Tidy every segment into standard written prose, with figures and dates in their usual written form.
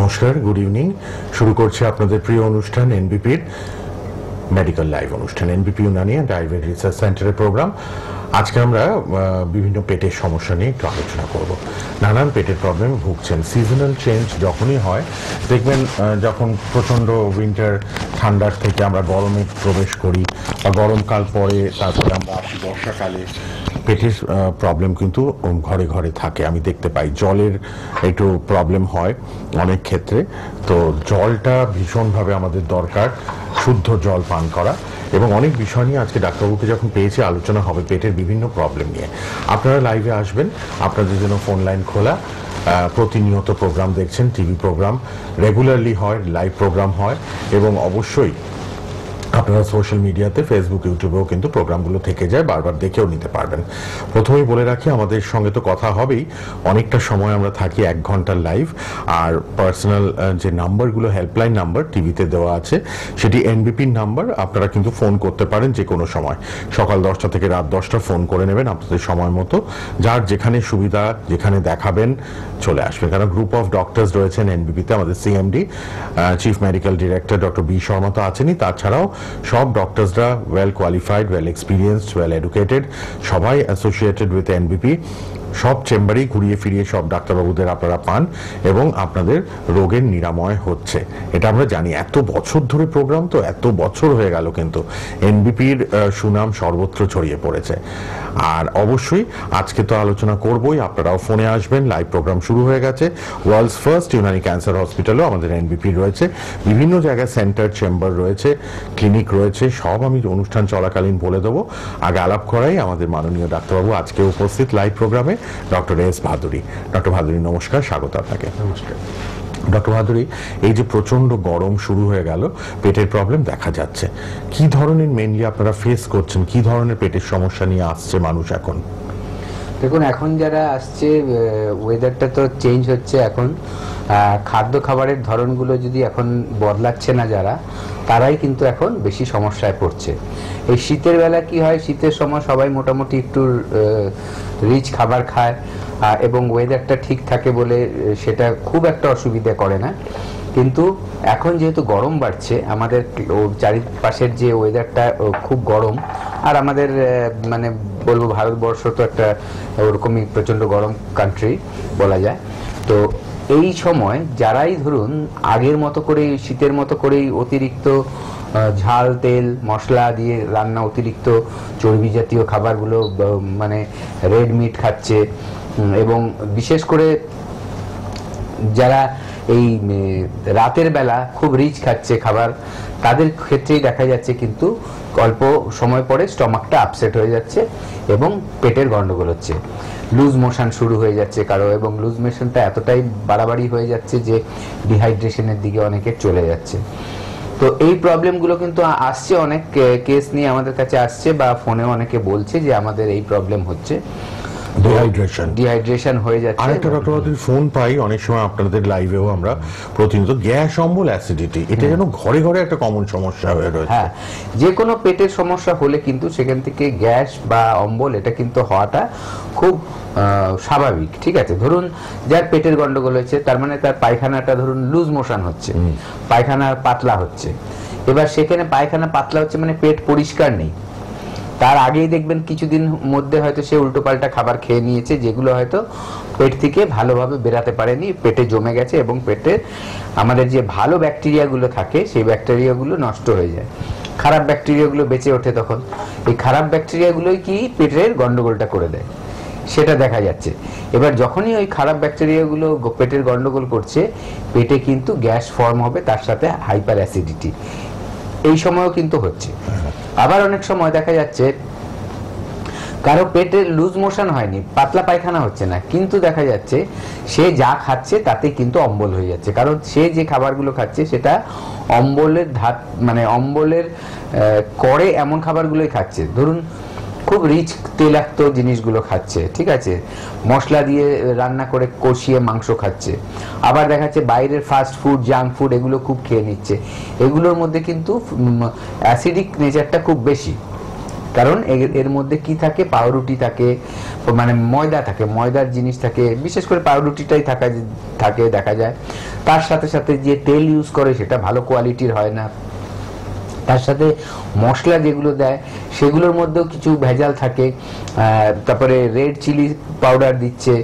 নমস্কার, good evening. শুরু করছে আপনাদের প্রিয় অনুষ্ঠান এনবিপির মেডিকেল লাইভ অনুষ্ঠান, এনবিপি ইউনানি অ্যান্ড আয়ুর্বেদ রিসার্চ সেন্টারের প্রোগ্রাম। আজকে আমরা বিভিন্ন পেটের সমস্যা নিয়ে একটু আলোচনা করব। নানান পেটের প্রবলেমে ভুগছেন। সিজনাল চেঞ্জ যখনই হয়, দেখবেন যখন প্রচণ্ড উইন্টার ঠান্ডার থেকে আমরা গরমে প্রবেশ করি বা গরমকাল পরে তারপরে আমরা আসি বর্ষাকালে, পেটের প্রবলেম কিন্তু ঘরে ঘরে থাকে। আমি দেখতে পাই জলের একটু প্রবলেম হয় অনেক ক্ষেত্রে। তো জলটা ভীষণভাবে আমাদের দরকার, শুদ্ধ জল পান করা। এবং অনেক বিষয় নিয়ে আজকে ডাক্তারবাবুকে যখন পেয়েছি আলোচনা হবে পেটের বিভিন্ন প্রবলেম নিয়ে। আপনারা লাইভে আসবেন, আপনাদের জন্য ফোন লাইন খোলা। প্রতিনিয়ত প্রোগ্রাম দেখছেন, টিভি প্রোগ্রাম রেগুলারলি হয়, লাইভ প্রোগ্রাম হয়, এবং অবশ্যই আপনারা সোশ্যাল মিডিয়াতে ফেসবুক, ইউটিউবেও কিন্তু প্রোগ্রামগুলো থেকে যায়, বারবার দেখেও নিতে পারবেন। প্রথমেই বলে রাখি, আমাদের সঙ্গে তো কথা হবেই, অনেকটা সময় আমরা থাকি 1 ঘন্টার লাইভ। আর পার্সোনাল যে নাম্বারগুলো, হেল্পলাইন নাম্বার টিভিতে দেওয়া আছে, সেটি এনবিপির নাম্বার। আপনারা কিন্তু ফোন করতে পারেন যে কোনো সময়, সকাল 10টা থেকে রাত 10টা ফোন করে নেবেন আপনাদের সময় মতো। যার যেখানে সুবিধা, যেখানে দেখাবেন চলে আসবেন। কারণ গ্রুপ অফ ডক্টরস রয়েছেন এনবিপিতে। আমাদের CMD, chief medical director doctor B Sharma তো আছেনই, তাছাড়াও সব ডক্টরসরা well qualified, well experienced, well educated, সবাই অ্যাসোসিয়েটেড উইথ এনবিপি। সব চেম্বারেই ঘুরিয়ে ফিরিয়ে সব ডাক্তারবাবুদের আপনারা পান এবং আপনাদের রোগের নিরাময় হচ্ছে, এটা আমরা জানি। এত বছর ধরে প্রোগ্রাম, তো এত বছর হয়ে গেল, কিন্তু এনবিপির সুনাম সর্বত্র ছড়িয়ে পড়েছে। আর অবশ্যই আজকে তো আলোচনা করবই, আপনারাও ফোনে আসবেন। লাইভ প্রোগ্রাম শুরু হয়ে গেছে। ওয়ার্ল্ডস ফার্স্ট ইউনানি ক্যান্সার হসপিটালও আমাদের এনবিপি রয়েছে, বিভিন্ন জায়গায় সেন্টার, চেম্বার রয়েছে, ক্লিনিক রয়েছে, সব আমি অনুষ্ঠান চলাকালীন বলে দেবো। আগে আলাপ করাই আমাদের মাননীয় ডাক্তারবাবু আজকে উপস্থিত লাইভ প্রোগ্রামে, doctor S Bhaduri. Doctor Bhaduri, নমস্কার, স্বাগত আপনাকে। নমস্কার ডক্টর ভাদুরী, এই যে প্রচন্ড গরম শুরু হয়ে গেল, পেটের প্রবলেম দেখা যাচ্ছে, কি ধরনের মেইনলি আপনারা ফেস করছেন? কি ধরনের পেটের সমস্যা নিয়ে আসছে মানুষ এখন? দেখুন, এখন যারা আসছে, ওয়েদারটা তো চেঞ্জ হচ্ছে, এখন খাদ্য খাবারের ধরনগুলো যদি এখন বদলাচ্ছে না যারা, তারাই কিন্তু এখন বেশি সমস্যায় পড়ছে। এই শীতের বেলা কি হয়, শীতের সময় সবাই মোটামুটি একটু রিচ খাবার খায় এবং ওয়েদারটা ঠিক থাকে বলে সেটা খুব একটা অসুবিধা করে না। কিন্তু এখন যেহেতু গরম বাড়ছে, আমাদের চারিপাশের যে ওয়েদারটা খুব গরম, আর আমাদের মানে বলবো ভারতবর্ষ তো একটা ওরকমই প্রচণ্ড গরম কান্ট্রি বলা যায়। তো এই সময় যারাই ধরুন আগের মতো করে, শীতের মতো করেই অতিরিক্ত ঝাল, তেল, মশলা দিয়ে রান্না, অতিরিক্ত চর্বি জাতীয় খাবারগুলো, মানে রেড মিট খাচ্ছে, এবং বিশেষ করে যারা এই রাতের বেলা খুব রিচ খাচ্ছে খাবার, তাদের ক্ষেত্রেই দেখা যাচ্ছে কিন্তু অল্প সময় পরে স্টমাকটা আপসেট হয়ে যাচ্ছে এবং পেটের গন্ডগোল হচ্ছে। লুজ মোশন শুরু হয়ে যাচ্ছে কারো, এবং লুজ মোশনটা এতটাই বাড়াবাড়ি হয়ে যাচ্ছে যে ডিহাইড্রেশনের দিকে অনেকের চলে যাচ্ছে। তো এই প্রবলেমগুলো কিন্তু আসছে, অনেক কেস নিয়ে আমাদের কাছে আসছে, বা ফোনে অনেকে বলছে যে আমাদের এই প্রবলেম হচ্ছে, ডিহাইড্রেশন হয়ে যাচ্ছে। আরেকটা ডক্টর ভাদুরী, ফোন পাই অনেক সময় আপনাদের লাইভেও আমরা প্রতিনিয়ত, গ্যাস, অম্বল, অ্যাসিডিটি, এটা যেন ঘরে ঘরে একটা কমন সমস্যা হয়ে রয়েছে। হ্যাঁ, যে কোনো পেটের সমস্যা হলে কিন্তু সেখান থেকে গ্যাস বা অম্বল, এটা কিন্তু হওয়াটা খুব স্বাভাবিক। ঠিক আছে, ধরুন যার পেটের গন্ডগোল হয়েছে, তার মানে তার পায়খানাটা ধরুন লুজ মোশন হচ্ছে, পায়খানা পাতলা হচ্ছে। এবার সেখানে পায়খানা পাতলা হচ্ছে মানে পেট পরিষ্কার নেই। তার আগেই দেখবেন কিছুদিন মধ্যে হয়তো সে উল্টোপাল্টা খাবার খেয়ে নিয়েছে, যেগুলো হয়তো পেট থেকে ভালোভাবে বেরাতে পারেনি, পেটে জমে গেছে, এবং পেটে আমাদের যে ভালো ব্যাকটেরিয়াগুলো থাকে সেই ব্যাকটেরিয়াগুলো নষ্ট হয়ে যায়, খারাপ ব্যাকটেরিয়াগুলো বেঁচে ওঠে। তখন এই খারাপ ব্যাকটেরিয়াগুলোই কি পেটের গন্ডগোলটা করে দেয়, সেটা দেখা যাচ্ছে। এবার যখনই ওই খারাপ ব্যাকটেরিয়াগুলো পেটের গন্ডগোল করছে, পেটে কিন্তু গ্যাস ফর্ম হবে, তার সাথে হাইপার অ্যাসিডিটি এই সময়ও কিন্তু হচ্ছে। আবার অনেক সময় দেখা যাচ্ছে কারো পেটে লুজ মোশন হয়নি, পাতলা পায়খানা হচ্ছে না, কিন্তু দেখা যাচ্ছে সে যা খাচ্ছে তাতে কিন্তু অম্বল হয়ে যাচ্ছে, কারণ সে যে খাবারগুলো খাচ্ছে সেটা অম্বলের ধাত, মানে অম্বলের করে এমন খাবারগুলোই খাচ্ছে। ধরুন খুব রিচ তেলাক্ত জিনিসগুলো খাচ্ছে, ঠিক আছে, মশলা দিয়ে রান্না করে কষিয়ে মাংস খাচ্ছে। আবার দেখা যাচ্ছে বাইরের ফাস্ট ফুড, জাঙ্ক ফুড, এগুলো খুব খেয়ে নিচ্ছে। এগুলোর মধ্যে কিন্তু অ্যাসিডিক নেচারটা খুব বেশি, কারণ এর মধ্যে কি থাকে, পাউরুটি থাকে, মানে ময়দা থাকে, ময়দার জিনিস থাকে, বিশেষ করে পাউরুটিটাই থাকে দেখা যায়। তার সাথে সাথে যে তেল ইউজ করে সেটা ভালো কোয়ালিটির হয় না, তার সাথে মশলা যেগুলো দেয় সেগুলোর মধ্যেও কিছু ভেজাল থাকে, তারপরে রেড চিলি পাউডার দিচ্ছে,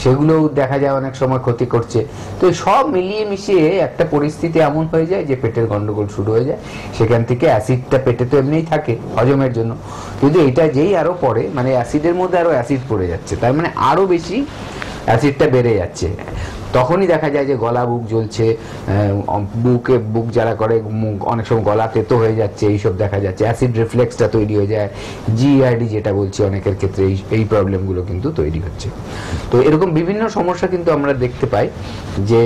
সেগুলোও দেখা যায় অনেক সময় ক্ষতি করছে। তো সব মিলিয়ে মিশিয়ে একটা পরিস্থিতি এমন হয়ে যায় যে পেটের গন্ডগোল শুরু হয়ে যায়। সেখান থেকে অ্যাসিডটা পেটে তো এমনিই থাকে হজমের জন্য, কিন্তু এটা যেই আরো পড়ে, মানে অ্যাসিডের মধ্যে আরো অ্যাসিড পড়ে যাচ্ছে, তার মানে আরো বেশি অ্যাসিডটা বেড়ে যাচ্ছে। তখনই দেখা যায় যে গলা বুক জ্বলছে, বুক জ্বালা করে, অনেক সময় গলা তেতো হয়ে যাচ্ছে, এইসব দেখা যাচ্ছে। অ্যাসিড রিফ্লেক্সটা তৈরি হয়ে যায়, জিআরডি যেটা বলছি, অনেকের ক্ষেত্রে এই প্রবলেমগুলো কিন্তু তৈরি হচ্ছে। তো এরকম বিভিন্ন সমস্যা কিন্তু আমরা দেখতে পাই যে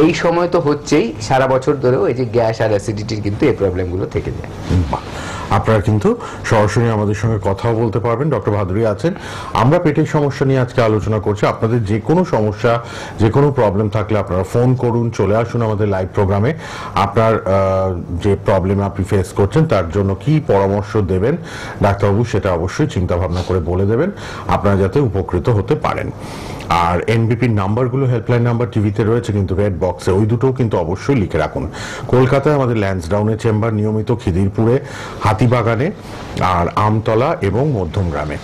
এই সময় তো হচ্ছেই, সারা বছর ধরেও এই যে গ্যাস আর অ্যাসিডিটির কিন্তু এই প্রবলেমগুলো থেকে যায়। আপনারা কিন্তু সরাসরি আমাদের সঙ্গে কথাও বলতে পারবেন। ডক্টর ভাদুরী আছেন। আমরা পেটের সমস্যা নিয়ে আজকে আলোচনা করছি। আপনাদের যে কোনো সমস্যা, যে কোনো প্রবলেম থাকলে আপনারা ফোন করুন, চলে আসুন আমাদের লাইভ প্রোগ্রামে। আপনার যে প্রবলেম আপনি ফেস করছেন তার জন্য কি পরামর্শ দেবেন ডাক্তারবাবু, সেটা অবশ্যই চিন্তা ভাবনা করে বলে দেবেন, আপনারা যাতে উপকৃত হতে পারেন। আর এনবিপির নাম্বারগুলো, হেল্পলাইন নাম্বার টিভিতে রয়েছে কিন্তু রেড বক্সে, ওই দুটোও কিন্তু অবশ্যই লিখে রাখুন। কলকাতায় আমাদের ল্যান্সডাউনে চেম্বার নিয়মিত, খিদিরপুরে, হাতিবাগানে আর আমতলা এবং মধ্যমগ্রামে।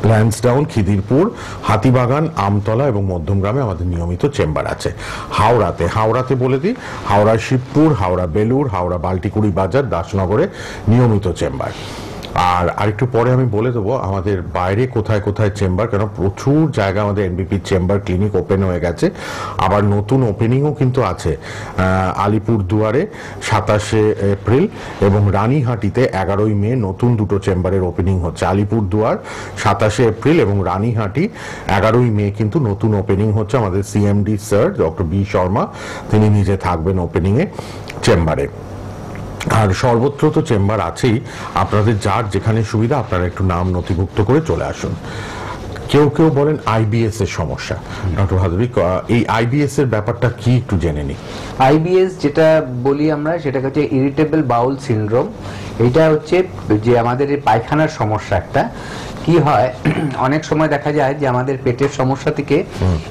ল্যান্সডাউন, খিদিরপুর, হাতিবাগান, আমতলা এবং মধ্যমগ্রামে আমাদের নিয়মিত চেম্বার আছে। হাওড়াতে বলে দিই, হাওড়া শিবপুর, হাওড়া বেলুর, হাওড়া বাল্টিকুড়ি বাজার, দাসনগরে নিয়মিত চেম্বার। আর আরেকটু পরে আমি বলে দেবো আমাদের বাইরে কোথায় কোথায় চেম্বার, কেন প্রচুর জায়গা আমাদের এনবিপির চেম্বার ক্লিনিক ওপেন হয়ে গেছে। আবার নতুন ওপেনিংও কিন্তু আছে আলিপুর দুয়ারে 27 এপ্রিল এবং রানীহাটিতে 11ই মে নতুন দুটো চেম্বারের ওপেনিং হচ্ছে। আলিপুর দুয়ার 27 এপ্রিল এবং রানীহাটি 11ই মে কিন্তু নতুন ওপেনিং হচ্ছে। আমাদের CMD sir doctor B Sharma তিনি নিজে থাকবেন ওপেনিংয়ে চেম্বারে। আর সর্বত্র তো চেম্বার আছেই, আপনাদের যার যেখানে সুবিধা আপনারা একটু নাম নথিভুক্ত করে চলে আসুন। কেউ কেউ বলেন আইবিএস এর সমস্যা, ডক্টর ভাদুরী এই আইবিএস এর ব্যাপারটা কি একটু জেনে নিই। আইবিএস যেটা বলি আমরা, সেটা হচ্ছে ইরিটেবল বাউল সিনড্রোম। এটা হচ্ছে যে আমাদের এই পায়খানার সমস্যা। একটা কি হয়, অনেক সময় দেখা যায় যে আমাদের পেটের সমস্যা থেকে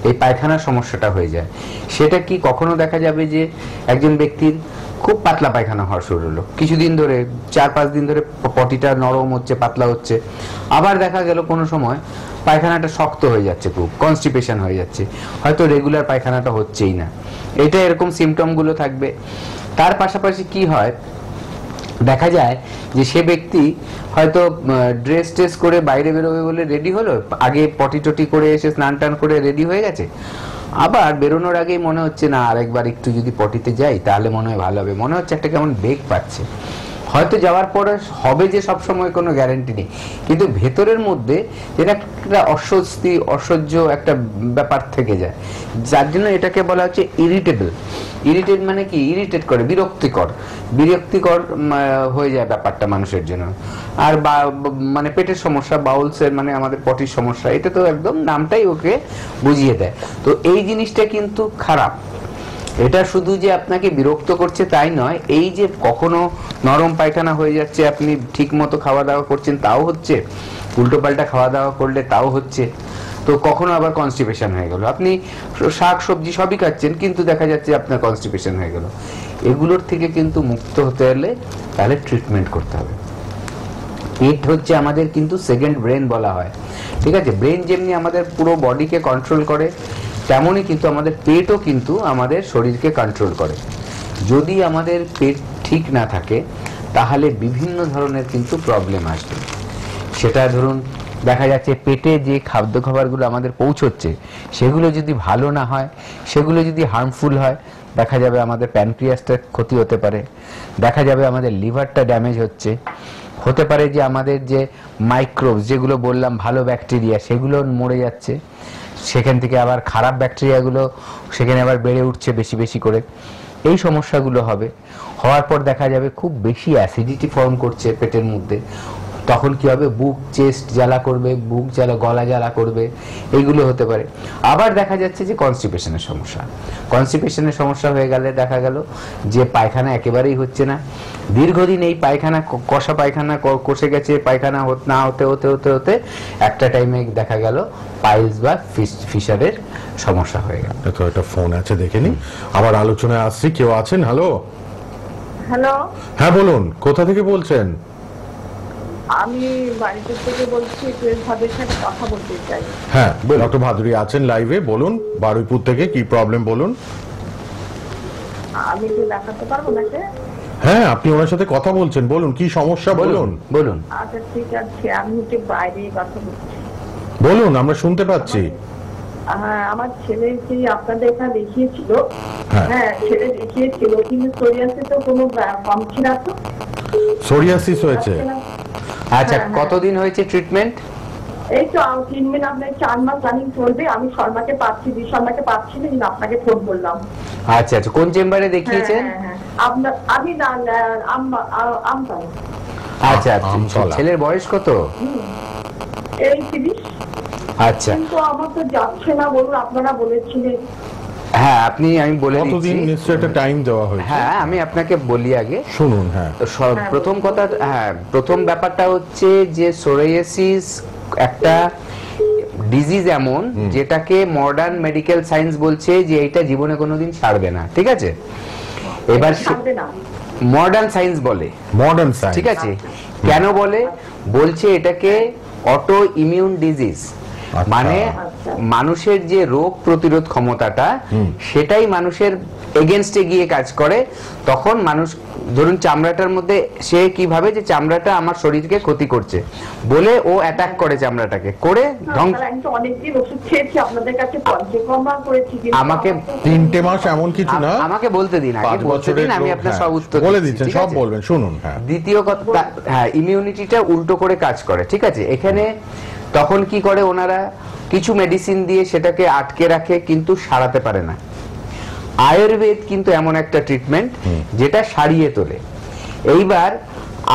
এই পায়খানার সমস্যাটা হয়ে যায়। সেটা কি, কখনো দেখা যাবে যে একজন ব্যক্তির খুব পাতলা পায়খানা হওয়া শুরু হলো, কিছুদিন ধরে 4-5 দিন ধরে পটিটা নরম হচ্ছে, পাতলা হচ্ছে। আবার দেখা গেল কোনো সময় পায়খানাটা শক্ত হয়ে যাচ্ছে, খুব কনস্টিপেশন হয়ে যাচ্ছে, হয়তো রেগুলার পায়খানাটা হচ্ছেই না। এটা এরকম সিমটমগুলো থাকবে। তার পাশাপাশি কি হয়, দেখা যায় যে সে ব্যক্তি হয়তো ড্রেস ট্রেস করে বাইরে বেরোবে বলে রেডি হলো, আগে পটি টটি করে এসে স্নান টান করে রেডি হয়ে গেছে, আবার বেরোনোর আগেই মনে হচ্ছে না আরেকবার একটু যদি পটিতে যাই তাহলে মনে হয় ভালো হবে, মনে হচ্ছে একটা কেমন বেগ পাচ্ছে। হয়তো যাওয়ার পরে হবে যে সব সময় কোনো গ্যারান্টি নেই, কিন্তু ভেতরের মধ্যে যেটা একটা অস্বস্তি, অসহ্য একটা ব্যাপার থেকে যায়, যার জন্য এটাকে বলা হচ্ছে ইরিটেবল। ইরিটেট মানে কি, ইরিটেট করে, বিরক্তিকর হয়ে যায় ব্যাপারটা মানুষের জন্য। আর মানে পেটের সমস্যা, বাউলসের মানে আমাদের পটির সমস্যা, এটা তো একদম নামটাই ওকে বুঝিয়ে দেয়। তো এই জিনিসটা কিন্তু খারাপ। এটা শুধু যে আপনাকে বিরক্ত করছে তাই নয়, এই যে কখনো নরম পায়খানা হয়ে যাচ্ছে, আপনি ঠিক মতো খাওয়া দাওয়া করছেন তাও হচ্ছে, উল্টো পাল্টা খাওয়া দাওয়া করলে তাও হচ্ছে, তো কখনো আবার কনস্টিপেশন হয়ে গেল, আপনি শাক সবজি সবই খাচ্ছেন কিন্তু দেখা যাচ্ছে আপনার কনস্টিপেশন হয়ে গেল। এগুলোর থেকে কিন্তু মুক্ত হতে হলে তাহলে ট্রিটমেন্ট করতে হবে। পেট হচ্ছে আমাদের কিন্তু সেকেন্ড ব্রেন বলা হয়, ঠিক আছে? ব্রেন যেমনি আমাদের পুরো বডিকে কন্ট্রোল করে, তেমনই কিন্তু আমাদের পেটও কিন্তু আমাদের শরীরকে কন্ট্রোল করে। যদি আমাদের পেট ঠিক না থাকে তাহলে বিভিন্ন ধরনের কিন্তু প্রবলেম আসবে। সেটা ধরুন দেখা যাচ্ছে পেটে যে খাদ্য খাবারগুলো আমাদের পৌঁছচ্ছে সেগুলো যদি ভালো না হয়, সেগুলো যদি হার্মফুল হয়, দেখা যাবে আমাদের প্যানক্রিয়াসটা ক্ষতি হতে পারে, দেখা যাবে আমাদের লিভারটা ড্যামেজ হতে পারে যে আমাদের যে মাইক্রোবস যেগুলো বললাম ভালো ব্যাকটেরিয়া সেগুলো মরে যাচ্ছে, সেখান থেকে আবার খারাপ ব্যাকটেরিয়াগুলো সেখানে আবার বেড়ে উঠছে বেশি বেশি করে। এই সমস্যাগুলো হওয়ার পর দেখা যাবে খুব বেশি অ্যাসিডিটি ফর্ম করছে পেটের মধ্যে, তখন কি হবে, বুক চেস্ট জ্বালা করবে, বুক জ্বালা, গলা জ্বালা করবে, এইগুলো হতে পারে। আবার দেখা যাচ্ছে যে কনস্টিপেশনের সমস্যা, কনস্টিপেশনের সমস্যা হয়ে গেলে দেখা গেল যে পায়খানা একেবারেই হচ্ছে না, দীর্ঘদিন এই পায়খানা, কষা পায়খানা কষে গেছে, পায়খানা না হতে হতে হতে হতে একটা টাইমে দেখা গেল পাইলস বা ফিশারের সমস্যা হয়ে গেল। তো একটা ফোন আছে, দেখে নি। আবার আলোচনায় আসছি, কেউ আছেন? হ্যালো। হ্যালো, হ্যাঁ বলুন, কোথা থেকে বলছেন? আমি বাড়িতে থেকে বলছি, একটু ভাবের সাথে কথা বলতে চাই। হ্যাঁ, ডক্টর ভাদুরী আছেন লাইভে, বলুন। বারুইপুর থেকে কি প্রবলেম বলুন। আমি কি দেখাতে পারবো নাকি? হ্যাঁ, আপনি ওনার সাথে কথা বলছেন, বলুন কি সমস্যা বলুন। বলুন। আচ্ছা ঠিক আছে, আমি একটু বাইরে কথা বলছি। বলুন, আমরা শুনতে পাচ্ছি। হ্যাঁ, আমার ছেলে যে আপনাদের এখানে দেখিয়েছিল, হ্যাঁ। হ্যাঁ ছেলে দেখিয়েছিল, কিন্তু সোরিয়াসিস তো কোনো কম ছিল না তো? সোরিয়াসিস হয়েছে? আচ্ছা, হ্যাঁ, কতদিন হয়েছে ট্রিটমেন্ট? এই তো ট্রিটমেন্ট আপনার 4 মাস রানিং চলবে। আমি শর্মাকে পাচ্ছি, শর্মাকে পাচ্ছি না, কিন্তু আপনাকে ফোন করলাম। আচ্ছা আচ্ছা, কোন চেম্বারে দেখিয়েছেন? আপনার আমি না আমতাম। আচ্ছা আচ্ছা, আমতলা। ছেলের বয়স কত? এই 30। আচ্ছা, কিন্তু আমার তো যাচ্ছে না, বলুন, আপনারা বলেছিলেন। হ্যাঁ আপনি, আমি বলে কতদিন দিচ্ছি। নিশ্চয়ই একটা টাইম দেওয়া হয়েছে। হ্যাঁ, আমি আপনাকে বলি আগে শুনুন। হ্যাঁ, তো প্রথম কথা, হ্যাঁ প্রথম ব্যাপারটা হচ্ছে যে সোরিয়াসিস একটা ডিজিজ এমন যেটাকে মডার্ন মেডিকেল সায়েন্স বলছে যে এটা জীবনে কোনোদিন সারবে না, ঠিক আছে? এবার থাকবে না। মডার্ন সায়েন্স বলে, মডার্ন সায়েন্স, ঠিক আছে? কেন বলে? বলছে এটাকে অটো ইমিউন ডিজিজ, মানে মানুষের যে রোগ প্রতিরোধ ক্ষমতাটা সেটাই মানুষের এগেনস্টে গিয়ে কাজ করে। তখন মানুষ, ধরুন চামড়াটার মধ্যে সে কিভাবে যে চামড়াটা আমার শরীরকে ক্ষতি করছে বলে ও অ্যাটাক করে, চামড়াটাকে করে ধ্বংস। অনেকদিন ওষুধ খেয়েছি, আপনাদের কাছে পঞ্চকর্মা করেছি, আমাকে 3টে মাস এমন কিছু না, আমাকে বলতে দিন, আগে 5 বলতে বছরের দিন, আমি রোগ। আপনার হ্যাঁ, সব উত্তর বলে দিচ্ছি, দিচ্ছেন, ঠিক সব আছে? বলবেন, শুনুন। হ্যাঁ, দ্বিতীয় কথা, হ্যাঁ ইমিউনিটিটা উল্টো করে কাজ করে, ঠিক আছে? এখানে তখন কি করে ওনারা, কিছু মেডিসিন দিয়ে সেটাকে আটকে রাখে কিন্তু সারাতে পারে না। আয়ুর্বেদ কিন্তু এমন একটা ট্রিটমেন্ট যেটা সারিয়ে তোলে। এইবার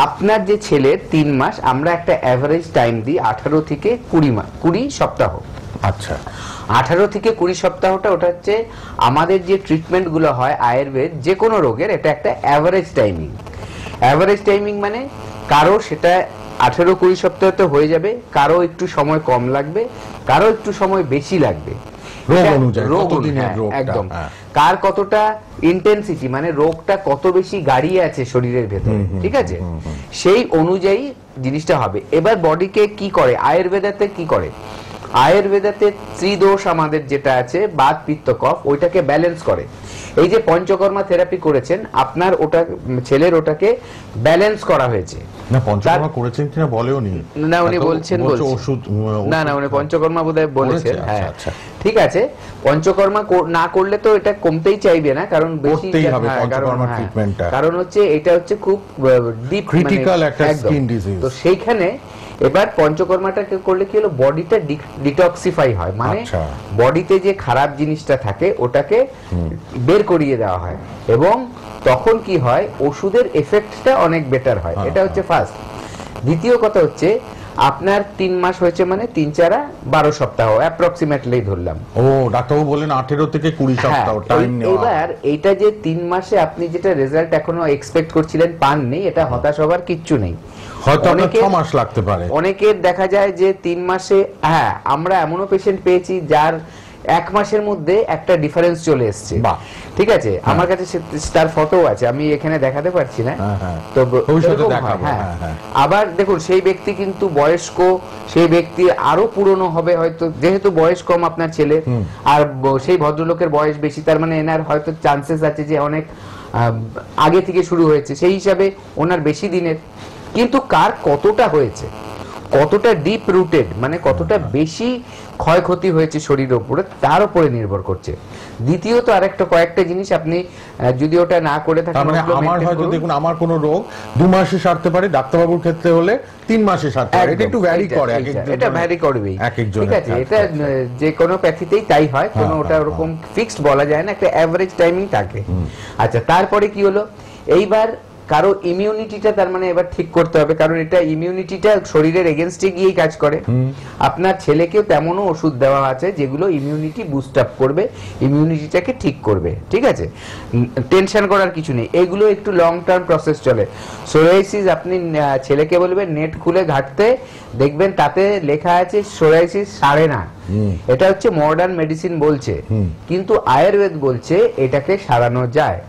আপনার যে ছেলের 3 মাস, আমরা একটা অ্যাভারেজ টাইম দিই 18 থেকে 20 সপ্তাহ। আচ্ছা, 18 থেকে 20 সপ্তাহটা ওটা হচ্ছে আমাদের যে ট্রিটমেন্ট গুলো হয় আয়ুর্বেদ যে কোনো রোগের, এটা একটা অ্যাভারেজ টাইমিং। অ্যাভারেজ টাইমিং মানে কারো সেটা 18-20 সপ্তাহতে হয়ে যাবে, কারো একটু সময় কম লাগবে, কারো একটু সময় বেশি লাগবে, রোগ এটা অনুযায়ী, রোগ কতদিনের হ্যাঁ, রোগটা, একদম। হ্যাঁ। কার কতটা ইন্টেন্সিটি, মানে রোগটা কত বেশি গাড়িয়ে আছে শরীরের ভেতরে, ঠিক আছে? সেই অনুযায়ী জিনিসটা হবে। এবার বডিকে কি করে, আয়ুর্বেদাতে কি করে? আয়ুর্বেদাতে ত্রিদোষ আমাদের যেটা আছে, বাত পিত্ত কফ, ওইটাকে ব্যালেন্স করে। এই যে পঞ্চকর্মা থেরাপি করেছেন আপনার, ওটা ছেলের, ওটাকে ব্যালেন্স করা হয়েছে। না পঞ্চকর্মা করেছেন কিনা বলেও নি। না উনি বলছেন, ওষুধ, না না উনি পঞ্চকর্মা বোধহয় বলেছেন। হ্যাঁ আচ্ছা, ঠিক আছে, পঞ্চকর্মা না করলে তো এটা কমতেই চাইবে না, কারণ করতেই হবে পঞ্চকর্মা ট্রিটমেন্টটা। কারণ হচ্ছে এটা হচ্ছে খুব ডিপ ক্রিটিক্যাল একটা স্কিন ডিজিজ। তো সেইখানে এবার পঞ্চকর্মাটাকে করলে কি হলো, বডিটা ডিটক্সিফাই হয়, মানে বডিতে যে খারাপ জিনিসটা থাকে ওটাকে বের করিয়ে দেওয়া হয়, এবং তখন কি হয়, ওষুধের এফেক্টটা অনেক বেটার হয়। এটা হচ্ছে ফার্স্ট। দ্বিতীয় কথা হচ্ছে আপনার 3 মাস হয়েছে মানে 3-4-12 সপ্তাহ অ্যাপ্রক্সিমেটলি ধরলাম। ও ডাক্তারবাবু বলেন 18 থেকে 20 সপ্তাহ টাইম নেওয়া। এবার এইটা যে 3 মাসে আপনি যেটা রেজাল্ট এখনো এক্সপেক্ট করছিলেন পাননি, এটা হতাশ হবার কিচ্ছু নেই। হয়তো আপনার 6 মাস লাগতে পারে। অনেকের দেখা যায় যে 3 মাসে, হ্যাঁ আমরা এমনও পেশেন্ট পেয়েছি যার 1 মাসের মধ্যে একটা ডিফারেন্স চলে এসছে, ঠিক আছে? আমার কাছে তার ফটো আছে, আমি এখানে দেখাতে পারছি না, তো হ্যাঁ। আবার দেখুন সেই ব্যক্তি কিন্তু বয়স্ক, সেই ব্যক্তি আরো পুরনো হবে হয়তো, যেহেতু বয়স কম আপনার ছেলে, আর সেই ভদ্রলোকের বয়স বেশি, তার মানে এনার হয়তো চান্সেস আছে যে অনেক আগে থেকে শুরু হয়েছে, সেই হিসাবে ওনার বেশি দিনের। কিন্তু কার কতটা হয়েছে, কতটা ডিপ রুটেড, মানে কতটা বেশি ক্ষয়ক্ষতি হয়েছে শরীরের উপরে, তার উপরে নির্ভর করছে। দ্বিতীয়ত আরেকটা কয়েকটা জিনিস আপনি যদি ওটা না করে থাকেন, মানে আমার হয়তো দেখুন আমার কোনো রোগ 2 মাসে সারতে পারে, ডাক্তারবাবুর ক্ষেত্রে হলে 3 মাসে সারতে পারে। এটা একটু ভ্যারি করে, এটা ভ্যারি করবেই, ঠিক আছে? এটা যে কোনো প্যাথিতেই তাই হয়, কোনো ওটা ওরকম ফিক্সড বলা যায় না, একটা অ্যাভারেজ টাইমিং থাকে। আচ্ছা, তারপরে কি হলো, এইবার কারো ইমিউনিটিটা তার মানে এবার ঠিক করতে হবে, কারণ এটা ইমিউনিটিটা শরীরের এগেনস্টে গিয়েই কাজ করে। আপনার ছেলেকেও তেমনও ওষুধ দেওয়া আছে যেগুলো ইমিউনিটি বুস্ট আপ করবে, ইমিউনিটিটাকে ঠিক করবে, ঠিক আছে? টেনশন করার কিছু নেই, এগুলো একটু লং টার্ম প্রসেস চলে। সোরিয়াসিস আপনি ছেলেকে বলবেন নেট খুলে ঘাঁটতে, দেখবেন তাতে লেখা আছে সোরিয়াসিস সারে না। এটা হচ্ছে মডার্ন মেডিসিন বলছে, কিন্তু আয়ুর্বেদ বলছে এটাকে সারানো যায়।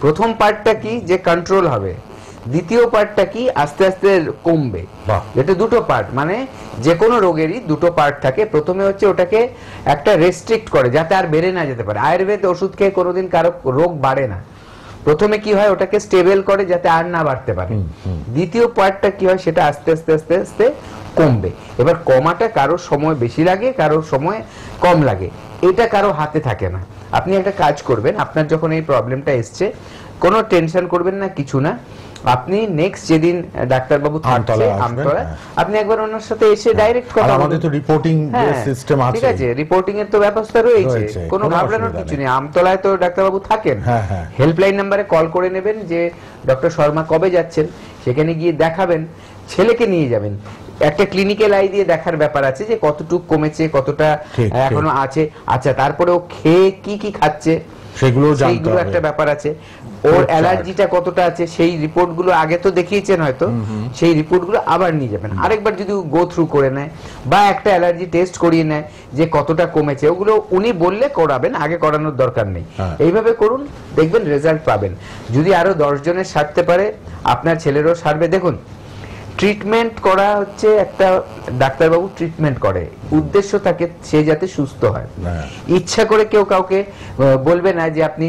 প্রথম পার্টটা কি, যে কন্ট্রোল হবে, দ্বিতীয় পার্টটা কি, আস্তে আস্তে কমবে। এটা দুটো পার্ট, মানে যে কোনো রোগেরই দুটো পার্ট থাকে। প্রথমে হচ্ছে ওটাকে একটা রেস্ট্রিক্ট করে যাতে আর বেড়ে না যেতে পারে। আয়ুর্বেদ ওষুধ খেয়ে কোনোদিন কারো রোগ বাড়ে না। প্রথমে কি হয়, ওটাকে স্টেবল করে যাতে আর না বাড়তে পারে। দ্বিতীয় পার্টটা কি হয়, সেটা আস্তে আস্তে আস্তে আস্তে কমবে। এবার কমাটা কারো সময় বেশি লাগে, কারো সময় কম লাগে, এটা কারো হাতে থাকে না। আপনি একটা কাজ করবেন, আপনার যখন এই প্রবলেমটা এসছে, কোনো টেনশন করবেন না, কিছু না। আপনি নেক্সট যেদিন ডাক্তারবাবু থাকছে আমতলায়, আপনি একবার ওনার সাথে এসে ডাইরেক্ট কথা বলুন। আমাদের তো রিপোর্টিং সিস্টেম আছে, ঠিক আছে, রিপোর্টিং এর তো ব্যবস্থা রয়েছে, কোনো ঘাবড়ানোর কিছু নেই। আমতলায় তো ডাক্তারবাবু থাকেন, হেল্পলাইন নাম্বারে কল করে নেবেন যে ডক্টর শর্মা কবে যাচ্ছেন, সেখানে গিয়ে দেখাবেন, ছেলেকে নিয়ে যাবেন। একটা ক্লিনিক্যাল আই দিয়ে দেখার ব্যাপার আছে যে কতটুকু কমেছে, কতটা এখনো আছে। আচ্ছা, তারপরে ও খেয়ে কি কি খাচ্ছে সেইগুলো একটা ব্যাপার আছে। ওর অ্যালার্জিটা কতটা আছে সেই রিপোর্টগুলো আগে তো দেখিয়েছেন হয়তো, সেই রিপোর্টগুলো আবার নিয়ে যাবেন। আরেকবার যদি গো থ্রু করে নেয় বা একটা অ্যালার্জি টেস্ট করিয়ে নেয় যে কতটা কমেছে, ওগুলো উনি বললে করাবেন, আগে করানোর দরকার নেই। এইভাবে করুন, দেখবেন রেজাল্ট পাবেন। যদি আরো 10 জনের সারতে পারে, আপনার ছেলেরও সারবে। দেখুন, ট্রিটমেন্ট করা হচ্ছে একটা, ডাক্তারবাবু ট্রিটমেন্ট করে, উদ্দেশ্য থাকে সে যাতে সুস্থ হয়। ইচ্ছা করে কেউ কাউকে বলবে না যে আপনি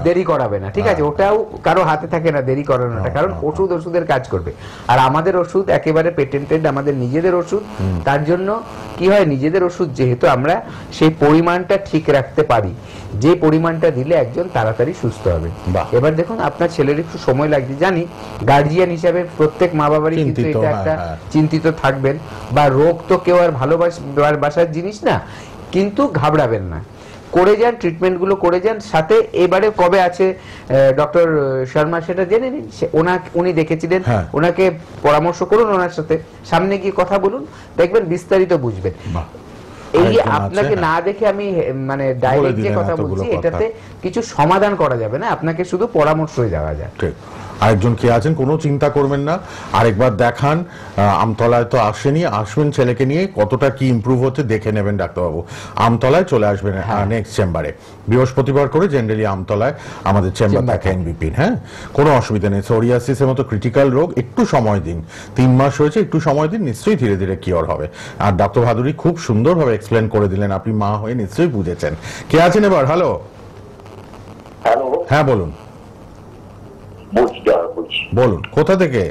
দেরি করাবে না, ঠিক আছে? ওটাও কারো হাতে থাকে না দেরি করানোটা, কারণ ওষুধের কাজ করবে। আর আমাদের ওষুধ একেবারে পেটেন্টেড, আমাদের নিজেদের ওষুধ। তার জন্য কি হয়, নিজেদের ওষুধ যেহেতু আমরা সেই পরিমাণটা ঠিক রাখতে পারি, যে পরিমাণটা দিলে একজন তাড়াতাড়ি সুস্থ হবে। এবার দেখুন, আপনার ছেলের একটু সময় লাগছে জানি, গার্জিয়ান হিসাবে প্রত্যেক মা বাবারই কিন্তু এটা একটা চিন্তিত থাকবেন, বা রোগ তো কেউ আর ভালোবাসার জিনিস না, কিন্তু ঘাবড়াবেন না, করে যান, ট্রিটমেন্ট গুলো করে যান। সাথে এবারে কবে আছে ডক্টর শর্মা সেটা জেনে নিন, উনি দেখেছিলেন, ওনাকে পরামর্শ করুন, ওনার সাথে সামনে গিয়ে কথা বলুন, দেখবেন বিস্তারিত বুঝবেন। এই যে আপনাকে না দেখে আমি মানে ডাইরেক্ট যে কথা বলছি, এটাতে কিছু সমাধান করা যাবে না, আপনাকে শুধু পরামর্শই দেওয়া যায়। আরেকজন কে আছেন, কোনো চিন্তা করবেন না, আরেকবার দেখান। আমতলায় তো আসেনি, আসবেন ছেলেকে নিয়ে, কতটা কি ইমপ্রুভ হচ্ছে দেখে নেবেন ডাক্তারবাবু। আমতলায় চলে আসবেন নেক্সট চেম্বারে, বৃহস্পতিবার করে জেনারেলি আমতলায় আমাদের চেম্বার থাকে এনবিপির। হ্যাঁ, কোনো অসুবিধা নেই। সোরিয়াসিসের মতো ক্রিটিক্যাল রোগ, একটু সময় দিন, 3 মাস হয়েছে, একটু সময় দিন, নিশ্চয়ই ধীরে ধীরে কিওর হবে। আর ডক্টর ভাদুরী খুব সুন্দরভাবে এক্সপ্লেন করে দিলেন, আপনি মা হয়ে নিশ্চয়ই বুঝেছেন। কে আছেন এবার? হ্যালো। হ্যাঁ বলুন। বলুন, কোথা থেকে?